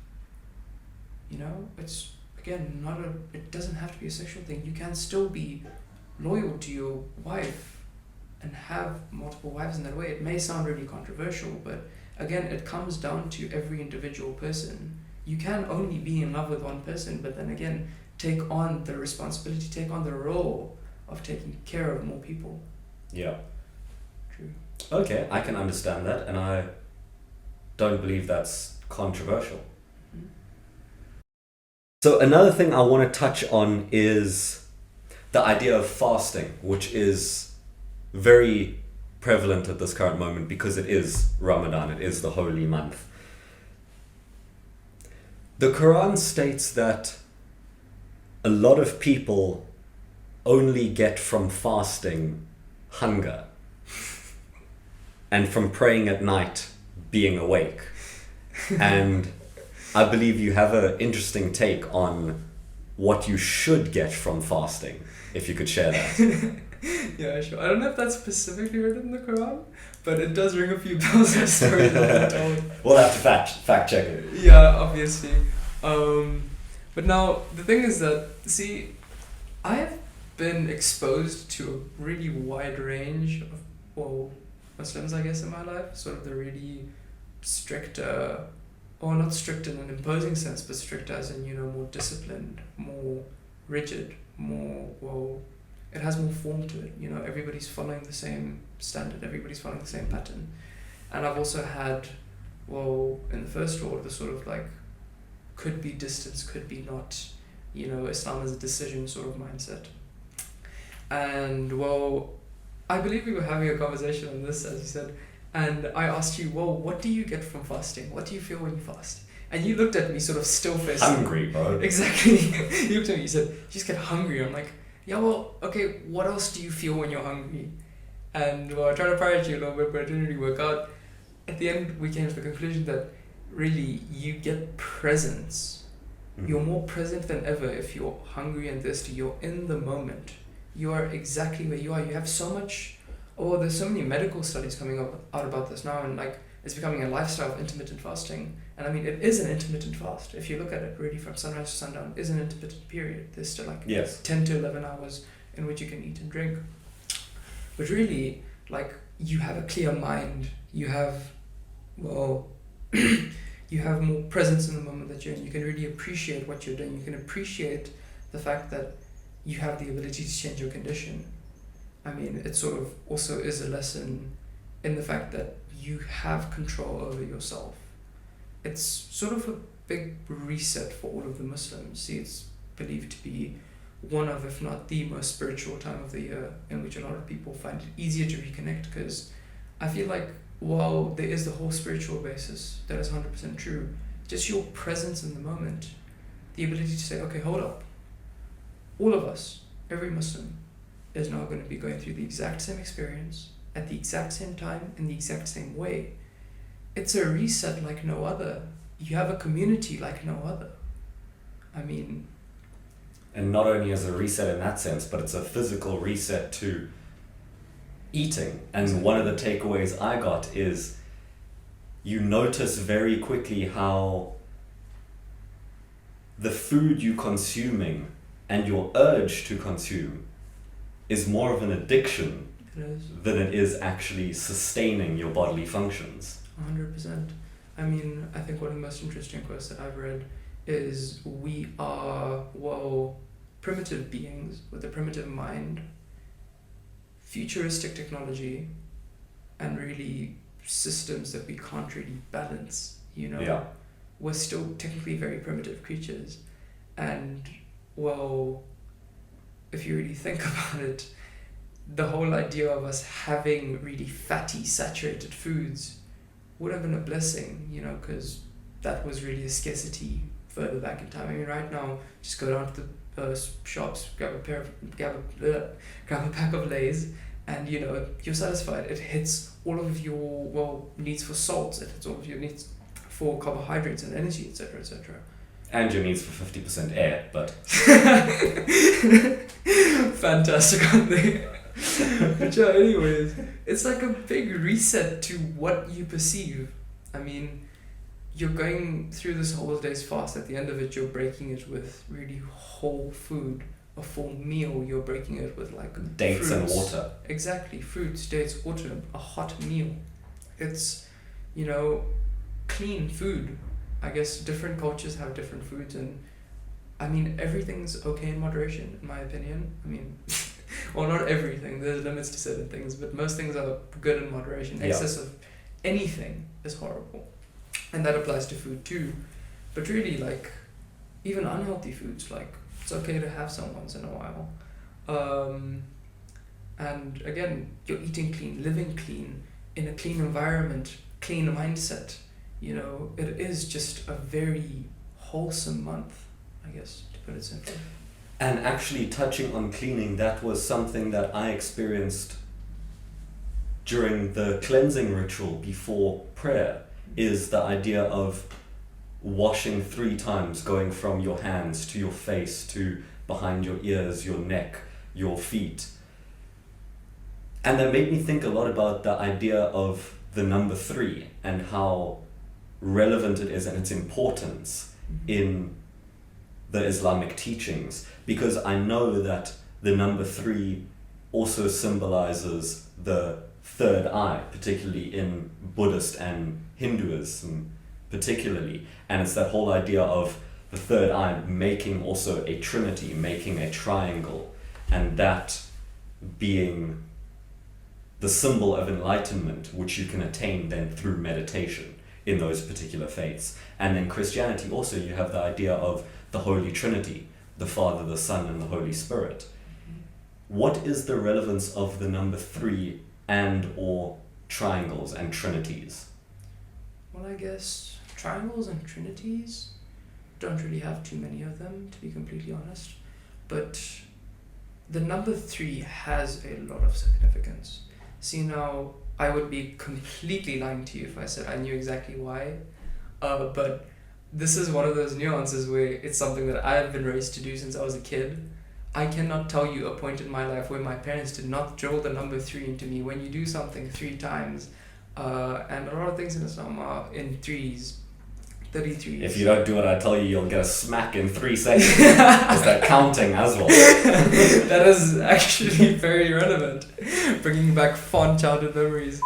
A: You know, it's, again, it doesn't have to be a sexual thing. You can still be loyal to your wife and have multiple wives in that way. It may sound really controversial, but again, it comes down to every individual person. You can only be in love with one person, but then again, take on the responsibility, take on the role of taking care of more people.
B: Yeah.
A: True.
B: Okay, I can understand that, and I don't believe that's controversial. So another thing I want to touch on is the idea of fasting, which is very prevalent at this current moment because it is Ramadan, it is the holy month. The Quran states that a lot of people only get from fasting hunger and from praying at night being awake. And I believe you have an interesting take on what you should get from fasting, if you could share that.
A: Yeah, sure. I don't know if that's specifically written in the Quran, but it does ring a few bells of story that I told.
B: We'll have to fact check it.
A: Yeah, obviously. But now, the thing is that, see, I have been exposed to a really wide range of, Muslims, I guess, in my life. Sort of the really strict, or not strict in an imposing sense, but strict as in, you know, more disciplined, more rigid, more, it has more form to it. You know, everybody's following the same standard, everybody's following the same pattern. And I've also had, in the first order, the sort of like, could be distance, could be not, you know, Islam is a decision sort of mindset. And I believe we were having a conversation on this, as you said, and I asked you, what do you get from fasting? What do you feel when you fast? And you looked at me sort of still-faced.
B: Hungry, bro.
A: Exactly. You looked at me, you said, you just get hungry. I'm like, yeah, okay, what else do you feel when you're hungry? And I tried to parrot you a little bit, but it didn't really work out. At the end, we came to the conclusion that really you get presence. You're more present than ever if you're hungry and thirsty. You're in the moment. You are exactly where you are. You have so much, there's so many medical studies coming out about this now, and like it's becoming a lifestyle of intermittent fasting. And I mean, it is an intermittent fast. If you look at it, really from sunrise to sundown is an intermittent period. There's still like 10 to 11 hours in which you can eat and drink. But really, like, you have a clear mind. You have, you have more presence in the moment that you're in. You can really appreciate what you're doing. You can appreciate the fact that you have the ability to change your condition. I mean, it sort of also is a lesson in the fact that you have control over yourself. It's sort of a big reset for all of the Muslims. See, it's believed to be one of, if not the most spiritual time of the year, in which a lot of people find it easier to reconnect, because I feel like while there is the whole spiritual basis that is 100% true, just your presence in the moment, the ability to say, okay, hold up. All of us, every Muslim, is now going to be going through the exact same experience at the exact same time in the exact same way. It's a reset like no other. You have a community like no other. I mean...
B: And not only as a reset in that sense, but it's a physical reset to eating. And
A: Exactly.
B: one of the takeaways I got is you notice very quickly how the food you're consuming and your urge to consume is more of an addiction
A: It is.
B: than it is actually sustaining your bodily functions.
A: 100%. I mean, I think one of the most interesting quotes that I've read is we are, well, primitive beings with a primitive mind, futuristic technology, and really systems that we can't really balance, you know?
B: Yeah.
A: We're still technically very primitive creatures. And, well, if you really think about it, the whole idea of us having really fatty, saturated foods would have been a blessing, you know, because that was really a scarcity further back in time. I mean, right now, just go down to the shops, grab a pack of Lay's, and, you know, you're satisfied. It hits all of your, well, needs for salts, it hits all of your needs for carbohydrates and energy, etc., etc.
B: And your needs for 50% air, but...
A: Fantastic, aren't they? But yeah, anyways, it's like a big reset to what you perceive. I mean, you're going through this whole day's fast. At the end of it, you're breaking it with really whole food. A full meal, you're breaking it with like
B: dates
A: fruits.
B: and water.
A: Exactly, fruits, dates, water, a hot meal. It's, you know, clean food. I guess different cultures have different foods, and I mean, everything's okay in moderation, in my opinion. I mean, well, not everything, there's limits to certain things, but most things are good in moderation.
B: Yeah.
A: Excess of anything is horrible. And that applies to food too. But really, like, even unhealthy foods, like, it's okay to have some once in a while. And again, you're eating clean, living clean, in a clean environment, clean mindset. You know, it is just a very wholesome month, I guess, to put it simply.
B: And actually touching on cleaning, that was something that I experienced during the cleansing ritual before prayer, is the idea of washing 3 times, going from your hands to your face to behind your ears, your neck, your feet. And that made me think a lot about the idea of the number 3 and how relevant it is and its importance in the Islamic teachings, because I know that the number 3 also symbolizes the third eye, particularly in Buddhist and Hinduism particularly, and it's that whole idea of the third eye making also a trinity, making a triangle, and that being the symbol of enlightenment which you can attain then through meditation in those particular faiths. And in Christianity also you have the idea of the Holy Trinity, the Father, the Son, and the Holy Spirit. What is the relevance of the number 3 and or triangles and trinities?
A: Well, I guess triangles and trinities, don't really have too many of them, to be completely honest. But the number 3 has a lot of significance. See, now, I would be completely lying to you if I said I knew exactly why. But this is one of those nuances where it's something that I've been raised to do since I was a kid. I cannot tell you a point in my life where my parents did not drill the number 3 into me. When you do something 3 times, and a lot of things in Islam are in 3s, 33s.
B: If you don't do what I tell you, you'll get a smack in 3 seconds. Is that counting as well?
A: That is actually very relevant, bringing back fond childhood memories.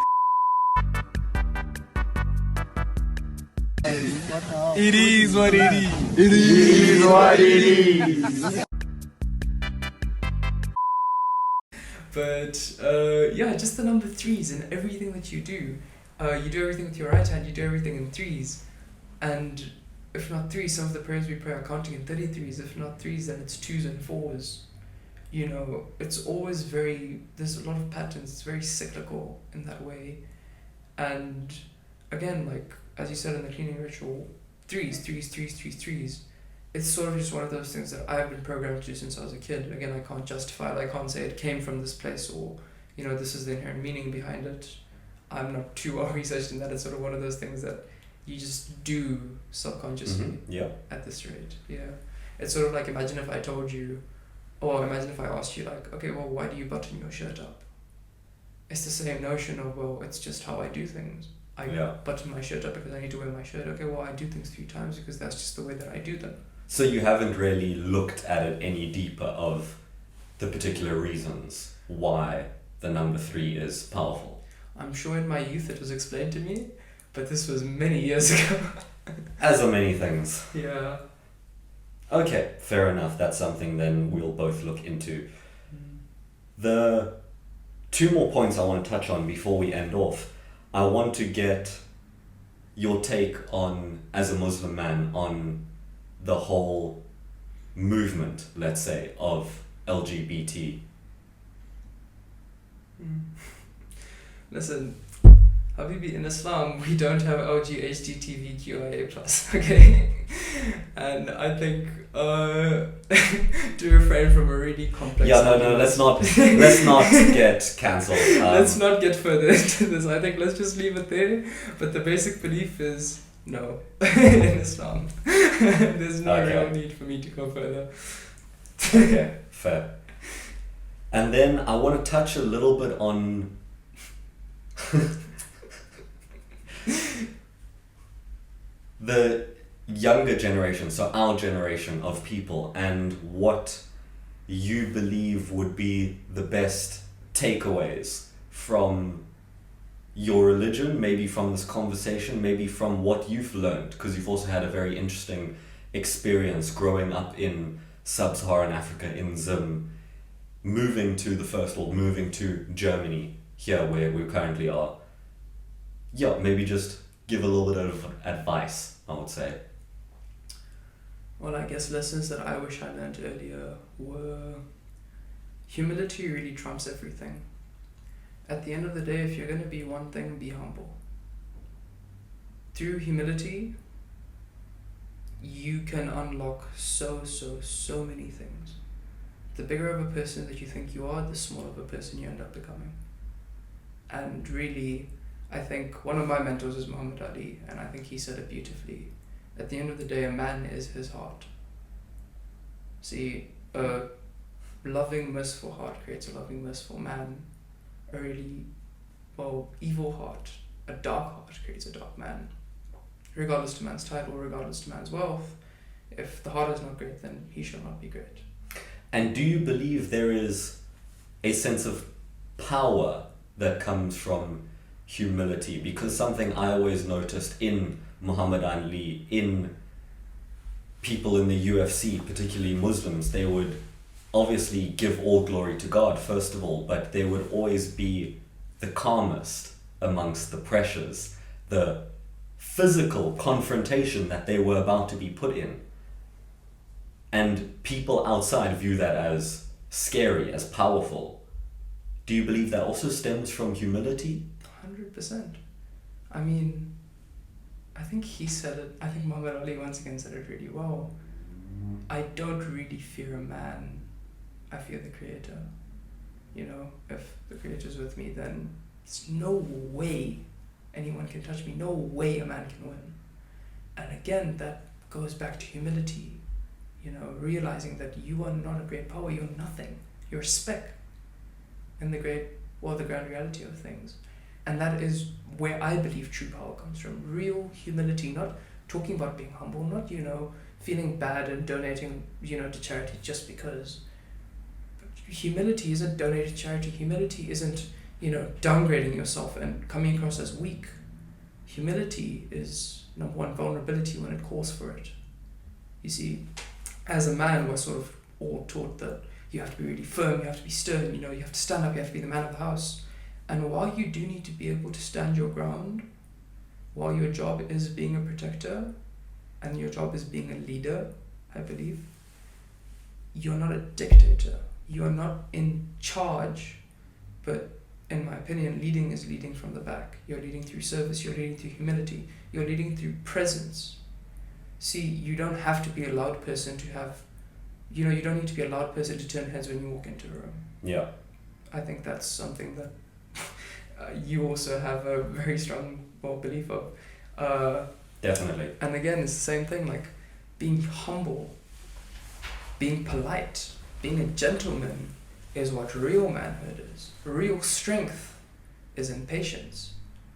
C: It is what it is.
B: It is what it is.
A: But yeah, just the number 3s in everything that you do. You do everything with your right hand, you do everything in 3s. And if not 3, some of the prayers we pray are counting in 33s. If not 3s, then it's 2s and 4s. You know, it's always there's a lot of patterns, it's very cyclical in that way. And again, like, as you said in the cleaning ritual, threes. It's sort of just one of those things that I've been programmed to do since I was a kid. Again, I can't justify it. I can't say it came from this place or, this is the inherent meaning behind it. I'm not too well researched in that. It's sort of one of those things that you just do subconsciously at this rate. Yeah. It's sort of like, imagine if I told you, or imagine if I asked you like, okay, well, why do you button your shirt up? It's the same notion of, well, it's just how I do things. I button my shirt up because I need to wear my shirt. Okay, well, I do things 3 times because that's just the way that I do them.
B: So you haven't really looked at it any deeper of the particular reasons why the number 3 is powerful?
A: I'm sure in my youth it was explained to me, but this was many years ago.
B: As are many things.
A: Yeah.
B: Okay, fair enough. That's something then we'll both look into. The 2 more points I want to touch on before we end off. I want to get your take on, as a Muslim man, on the whole movement, let's say, of LGBT.
A: Listen, Habibi, in Islam, we don't have LGHTTVQIA+, okay? And I think to refrain from a really complex...
B: Yeah, no, let's not get cancelled.
A: Let's not get further into this. I think let's just leave it there. But the basic belief is no in Islam. There's no real need for me to go further.
B: Okay, fair. And then I want to touch a little bit on the younger generation, so our generation of people, and what you believe would be the best takeaways from your religion, maybe from this conversation, maybe from what you've learned, because you've also had a very interesting experience growing up in sub-Saharan Africa, in Zim, moving to Germany, here where we currently are. Yeah, maybe just give a little bit of advice, I would say.
A: Well, I guess lessons that I wish I learned earlier were humility really trumps everything. At the end of the day, if you're going to be one thing, be humble. Through humility, you can unlock so many things. The bigger of a person that you think you are, the smaller of a person you end up becoming. And really, I think one of my mentors is Muhammad Ali, and I think he said it beautifully. At the end of the day, a man is his heart. See, a loving, merciful heart creates a loving, merciful man. A really, evil heart, a dark heart creates a dark man. Regardless to man's title, regardless to man's wealth, if the heart is not great, then he shall not be great.
B: And do you believe there is a sense of power that comes from humility? Because something I always noticed in Muhammad Ali, in people in the UFC, particularly Muslims, they would obviously give all glory to God, first of all, but they would always be the calmest amongst the pressures, the physical confrontation that they were about to be put in. And people outside view that as scary, as powerful. Do you believe that also stems from humility?
A: 100%. I mean, I think he said it, I think Muhammad Ali once again said it really well. I don't really fear a man, I fear the Creator. If the Creator's with me, then there's no way anyone can touch me, no way a man can win. And again, that goes back to humility, realizing that you are not a great power, you're nothing, you're a speck in the grand reality of things. And that is where I believe true power comes from. Real humility, not talking about being humble, not, feeling bad and donating, to charity just because. But humility isn't donating to charity. Humility isn't, downgrading yourself and coming across as weak. Humility is, number one, vulnerability when it calls for it. You see, as a man, we're sort of all taught that you have to be really firm, you have to be stern, you have to stand up, you have to be the man of the house. And while you do need to be able to stand your ground, while your job is being a protector, and your job is being a leader, I believe, you're not a dictator. You're not in charge, but in my opinion, leading is leading from the back. You're leading through service, you're leading through humility, you're leading through presence. See, you don't have to be a loud person to have, you don't need to be a loud person to turn heads when you walk into a room.
B: Yeah.
A: I think that's something that you also have a very strong belief of.
B: Definitely.
A: And again, it's the same thing, like being humble, being polite, being a gentleman is what real manhood is. Real strength is in patience.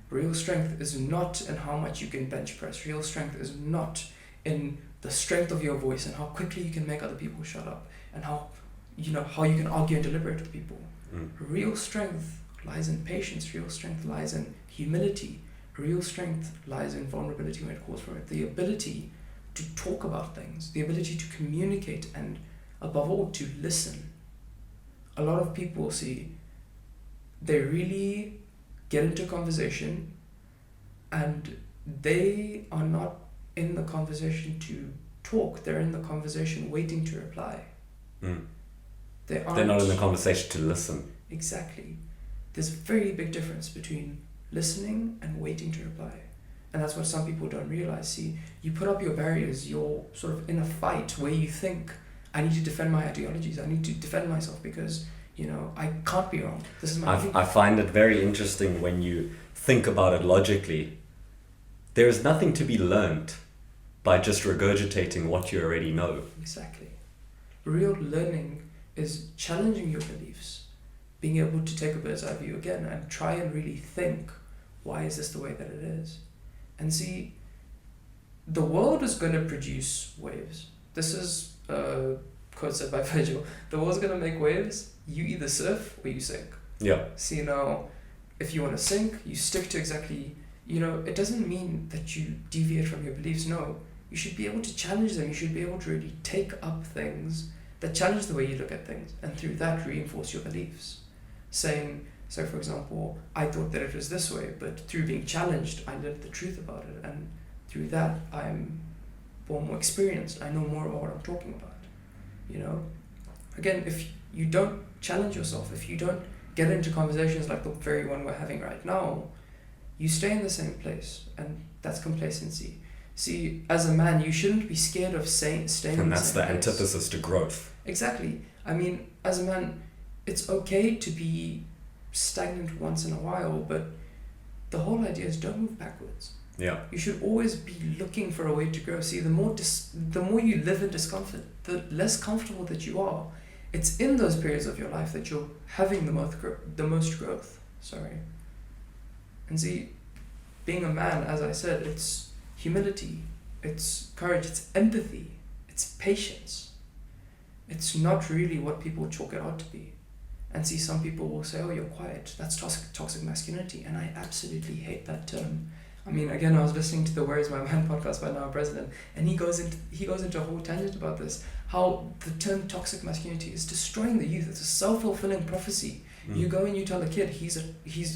A: Real strength is not in how much you can bench press. Real strength is not in the strength of your voice and how quickly you can make other people shut up and how you can argue and deliberate with people. Real strength lies in patience. Real strength lies in humility. Real strength lies in vulnerability when it calls for it. The ability to talk about things, the ability to communicate, and above all, to listen. A lot of people, they really get into conversation and they are not in the conversation to talk. They're in the conversation waiting to reply. They're
B: not in the conversation to listen.
A: Exactly. There's a very big difference between listening and waiting to reply. And that's what some people don't realize. You put up your barriers, you're sort of in a fight where you think, I need to defend my ideologies, I need to defend myself because, I can't be wrong. This is my opinion.
B: I find it very interesting when you think about it logically. There is nothing to be learned by just regurgitating what you already know.
A: Exactly. Real learning is challenging your beliefs, being able to take a bird's eye view again and try and really think, why is this the way that it is? And the world is going to produce waves. This is a quote said by Virgil. The world's going to make waves. You either surf or you sink.
B: Yeah.
A: If you want to sink, you stick to exactly, it doesn't mean that you deviate from your beliefs. No, you should be able to challenge them. You should be able to really take up things that challenge the way you look at things, and through that reinforce your beliefs. So for example, I thought that it was this way, but through being challenged, I learned the truth about it, and through that, I'm more experienced. I know more about what I'm talking about. Again, if you don't challenge yourself, if you don't get into conversations like the very one we're having right now, you stay in the same place, and that's complacency. See, as a man, you shouldn't be scared of staying in the same place.
B: And that's the antithesis to growth.
A: Exactly. As a man, it's okay to be stagnant once in a while, but the whole idea is don't move backwards.
B: Yeah.
A: You should always be looking for a way to grow. See, the more you live in discomfort, the less comfortable that you are. It's in those periods of your life that you're having the most growth. And being a man, as I said, it's humility, it's courage, it's empathy, it's patience. It's not really what people chalk it out to be. And some people will say, oh, you're quiet. That's toxic masculinity. And I absolutely hate that term. Again, I was listening to the Where Is My Man podcast by Now President, and he goes into a whole tangent about this, how the term toxic masculinity is destroying the youth. It's a self-fulfilling prophecy. You go and you tell a kid he's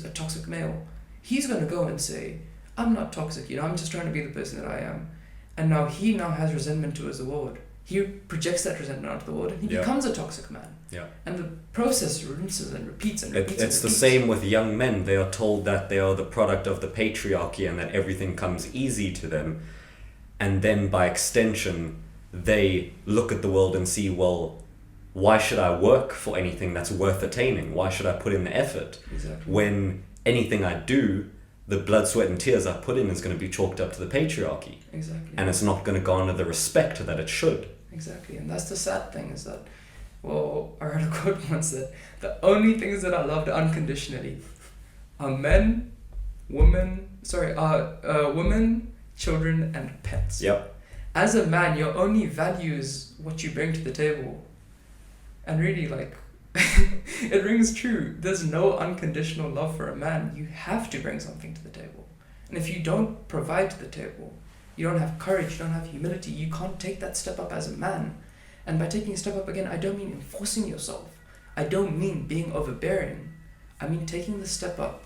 A: a toxic male. He's going to go and say, I'm not toxic, I'm just trying to be the person that I am. And now he has resentment towards the world. He projects that resentment onto the world, and he becomes a toxic man.
B: Yeah.
A: And the process rinses and repeats and repeats.
B: It's the same with young men. They are told that they are the product of the patriarchy and that everything comes easy to them. And then by extension, they look at the world and see, well, why should I work for anything that's worth attaining? Why should I put in the effort?
A: Exactly.
B: When anything I do, the blood, sweat and tears I put in is going to be chalked up to the patriarchy.
A: Exactly.
B: And it's not going to garner the respect that it should.
A: Exactly. And that's the sad thing, is that, I read a quote once that the only things that are loved unconditionally are women, children and pets.
B: Yep.
A: As a man, your only value is what you bring to the table. And really, it rings true. There's no unconditional love for a man. You have to bring something to the table. And if you don't provide to the table, you don't have courage, you don't have humility, you can't take that step up as a man. And by taking a step up again, I don't mean enforcing yourself. I don't mean being overbearing. I mean taking the step up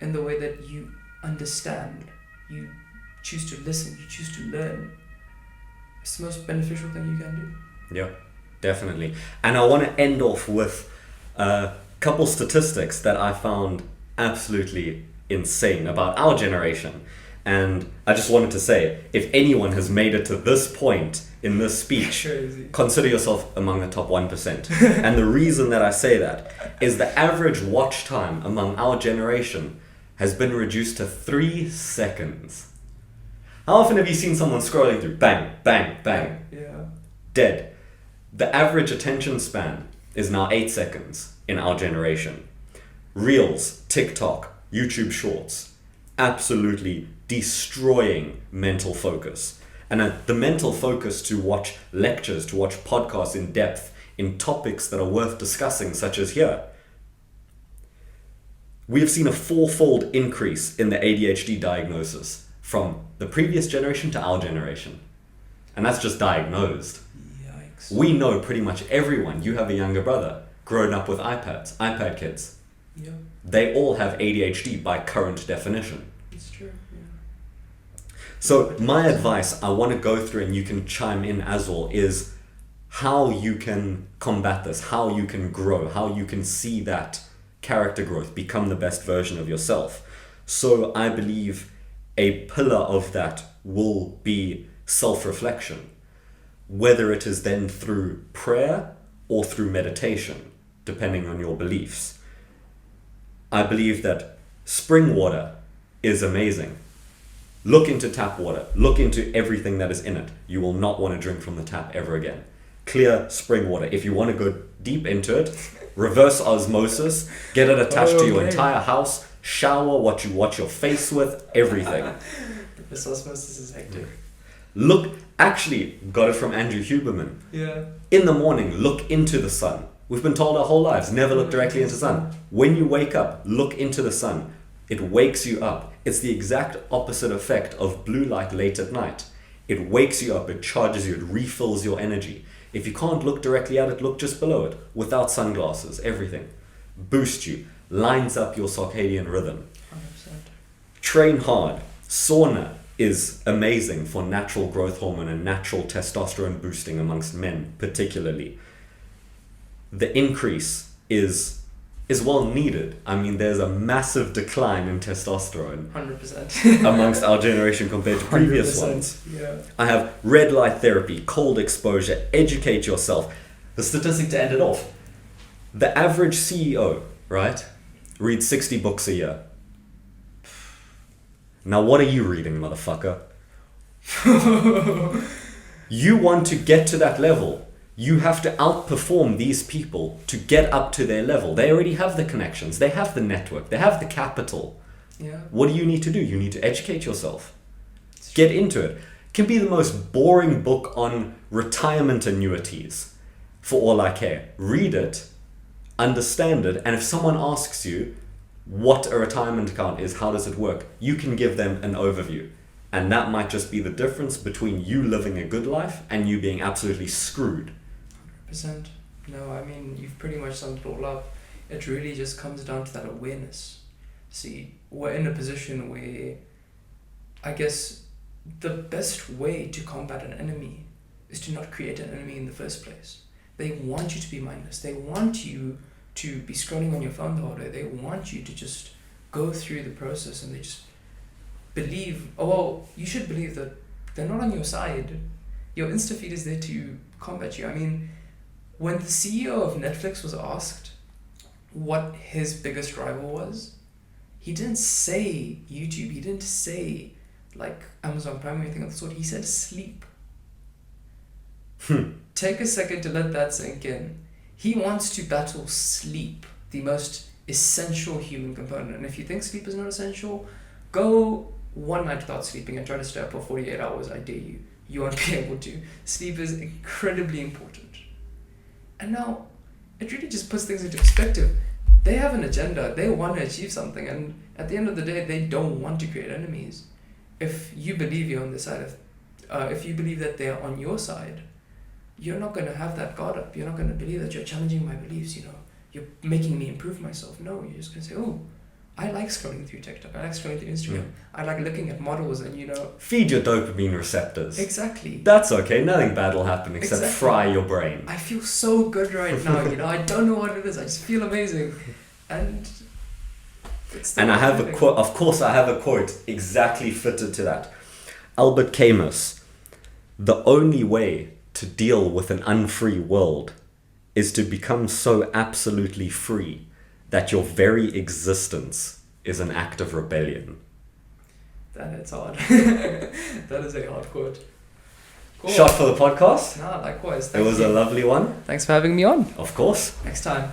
A: in the way that you understand, you choose to listen, you choose to learn. It's the most beneficial thing you can do.
B: Yeah, definitely. And I want to end off with a couple statistics that I found absolutely insane about our generation. And I just wanted to say, if anyone has made it to this point in this speech,
A: Crazy.
B: consider yourself among the top 1%. And the reason that I say that is the average watch time among our generation has been reduced to 3 seconds. How often have you seen someone scrolling through? Bang, bang, bang.
A: Yeah.
B: Dead. The average attention span is now 8 seconds in our generation. Reels, TikTok, YouTube Shorts, absolutely destroying mental focus. And the mental focus to watch lectures, to watch podcasts in depth in topics that are worth discussing, such as here. We have seen a 4-fold increase in the ADHD diagnosis from the previous generation to our generation. And that's just diagnosed.
A: Yikes.
B: We know pretty much everyone. You have a younger brother, grown up with iPads, iPad kids.
A: Yeah,
B: They all have ADHD by current definition.
A: it's true. Yeah.
B: So my advice, I want to go through, and you can chime in as well, is how you can combat this, how you can grow, how you can see that character growth, become the best version of yourself. So I believe a pillar of that will be self-reflection, whether it is then through prayer or through meditation, depending on your beliefs. I believe that spring water is amazing. Look into tap water. Look into everything that is in it. You will not want to drink from the tap ever again. Clear spring water. If you want to go deep into it, reverse osmosis, get it attached to your
A: Okay.
B: entire house, shower, what you wash your face with, everything.
A: This osmosis is hectic.
B: Look, actually, got it from Andrew Huberman.
A: Yeah.
B: In the morning, look into the sun. We've been told our whole lives, never look directly into the sun. When you wake up, look into the sun. It wakes you up. It's the exact opposite effect of blue light late at night. It wakes you up, it charges you, it refills your energy. If you can't look directly at it, look just below it, without sunglasses, everything. Boosts you, lines up your circadian rhythm.
A: 100%.
B: Train hard. Sauna is amazing for natural growth hormone and natural testosterone boosting amongst men, particularly. The increase is well needed. I mean, there's a massive decline in testosterone
A: 100%.
B: amongst our generation compared to previous
A: 100%.
B: ones.
A: Yeah.
B: I have red light therapy, cold exposure, educate yourself. The statistic to end it off. The average CEO, right, reads 60 books a year. Now what are you reading, motherfucker? You want to get to that level. You have to outperform these people to get up to their level. They already have the connections. They have the network. They have the capital.
A: Yeah.
B: What do you need to do? You need to educate yourself. Get into it. It can be the most boring book on retirement annuities. For all I care. Read it, understand it, and if someone asks you what a retirement account is, how does it work, you can give them an overview. And that might just be the difference between you living a good life and you being absolutely screwed.
A: 100%. No, I mean, you've pretty much summed it all up. It really just comes down to that awareness. See, we're in a position where I guess the best way to combat an enemy is to not create an enemy in the first place. They want you to be mindless. They want you to be scrolling on your phone the whole day. They want you to just go through the process, and they just believe, oh, well, you should believe that they're not on your side. Your Instafeed is there to combat you. I mean, when the CEO of Netflix was asked what his biggest rival was, he didn't say YouTube, he didn't say like Amazon Prime or anything of the sort. He said sleep. Take a second to let that sink in. He wants to battle sleep, the most essential human component. And if you think sleep is not essential, go one night without sleeping and try to stay up for 48 hours. I dare you. You won't be able to. Sleep is incredibly important. And now, it really just puts things into perspective. They have an agenda. They want to achieve something. And at the end of the day, they don't want to create enemies. If you believe you're on the side of... if you believe that they're on your side, you're not going to have that guard up. You're not going to believe that you're challenging my beliefs, you know. You're making me improve myself. No, you're just going to say, oh, I like scrolling through TikTok. I like scrolling through Instagram. I like looking at models and, you know...
B: Feed your dopamine receptors.
A: Exactly.
B: That's okay. Nothing bad will happen except
A: Exactly.
B: fry your brain.
A: I feel so good right now, you know. I don't know what it is. I just feel amazing. And
B: And I have a quote, of course I have a quote exactly fitted to that. Albert Camus, the only way to deal with an unfree world is to become so absolutely free that your very existence is an act of rebellion.
A: That hits hard. That is a hard quote. Cool.
B: Shot for the podcast.
A: No, likewise.
B: It was a lovely one.
A: Thanks for having me on.
B: Of course.
A: Next time.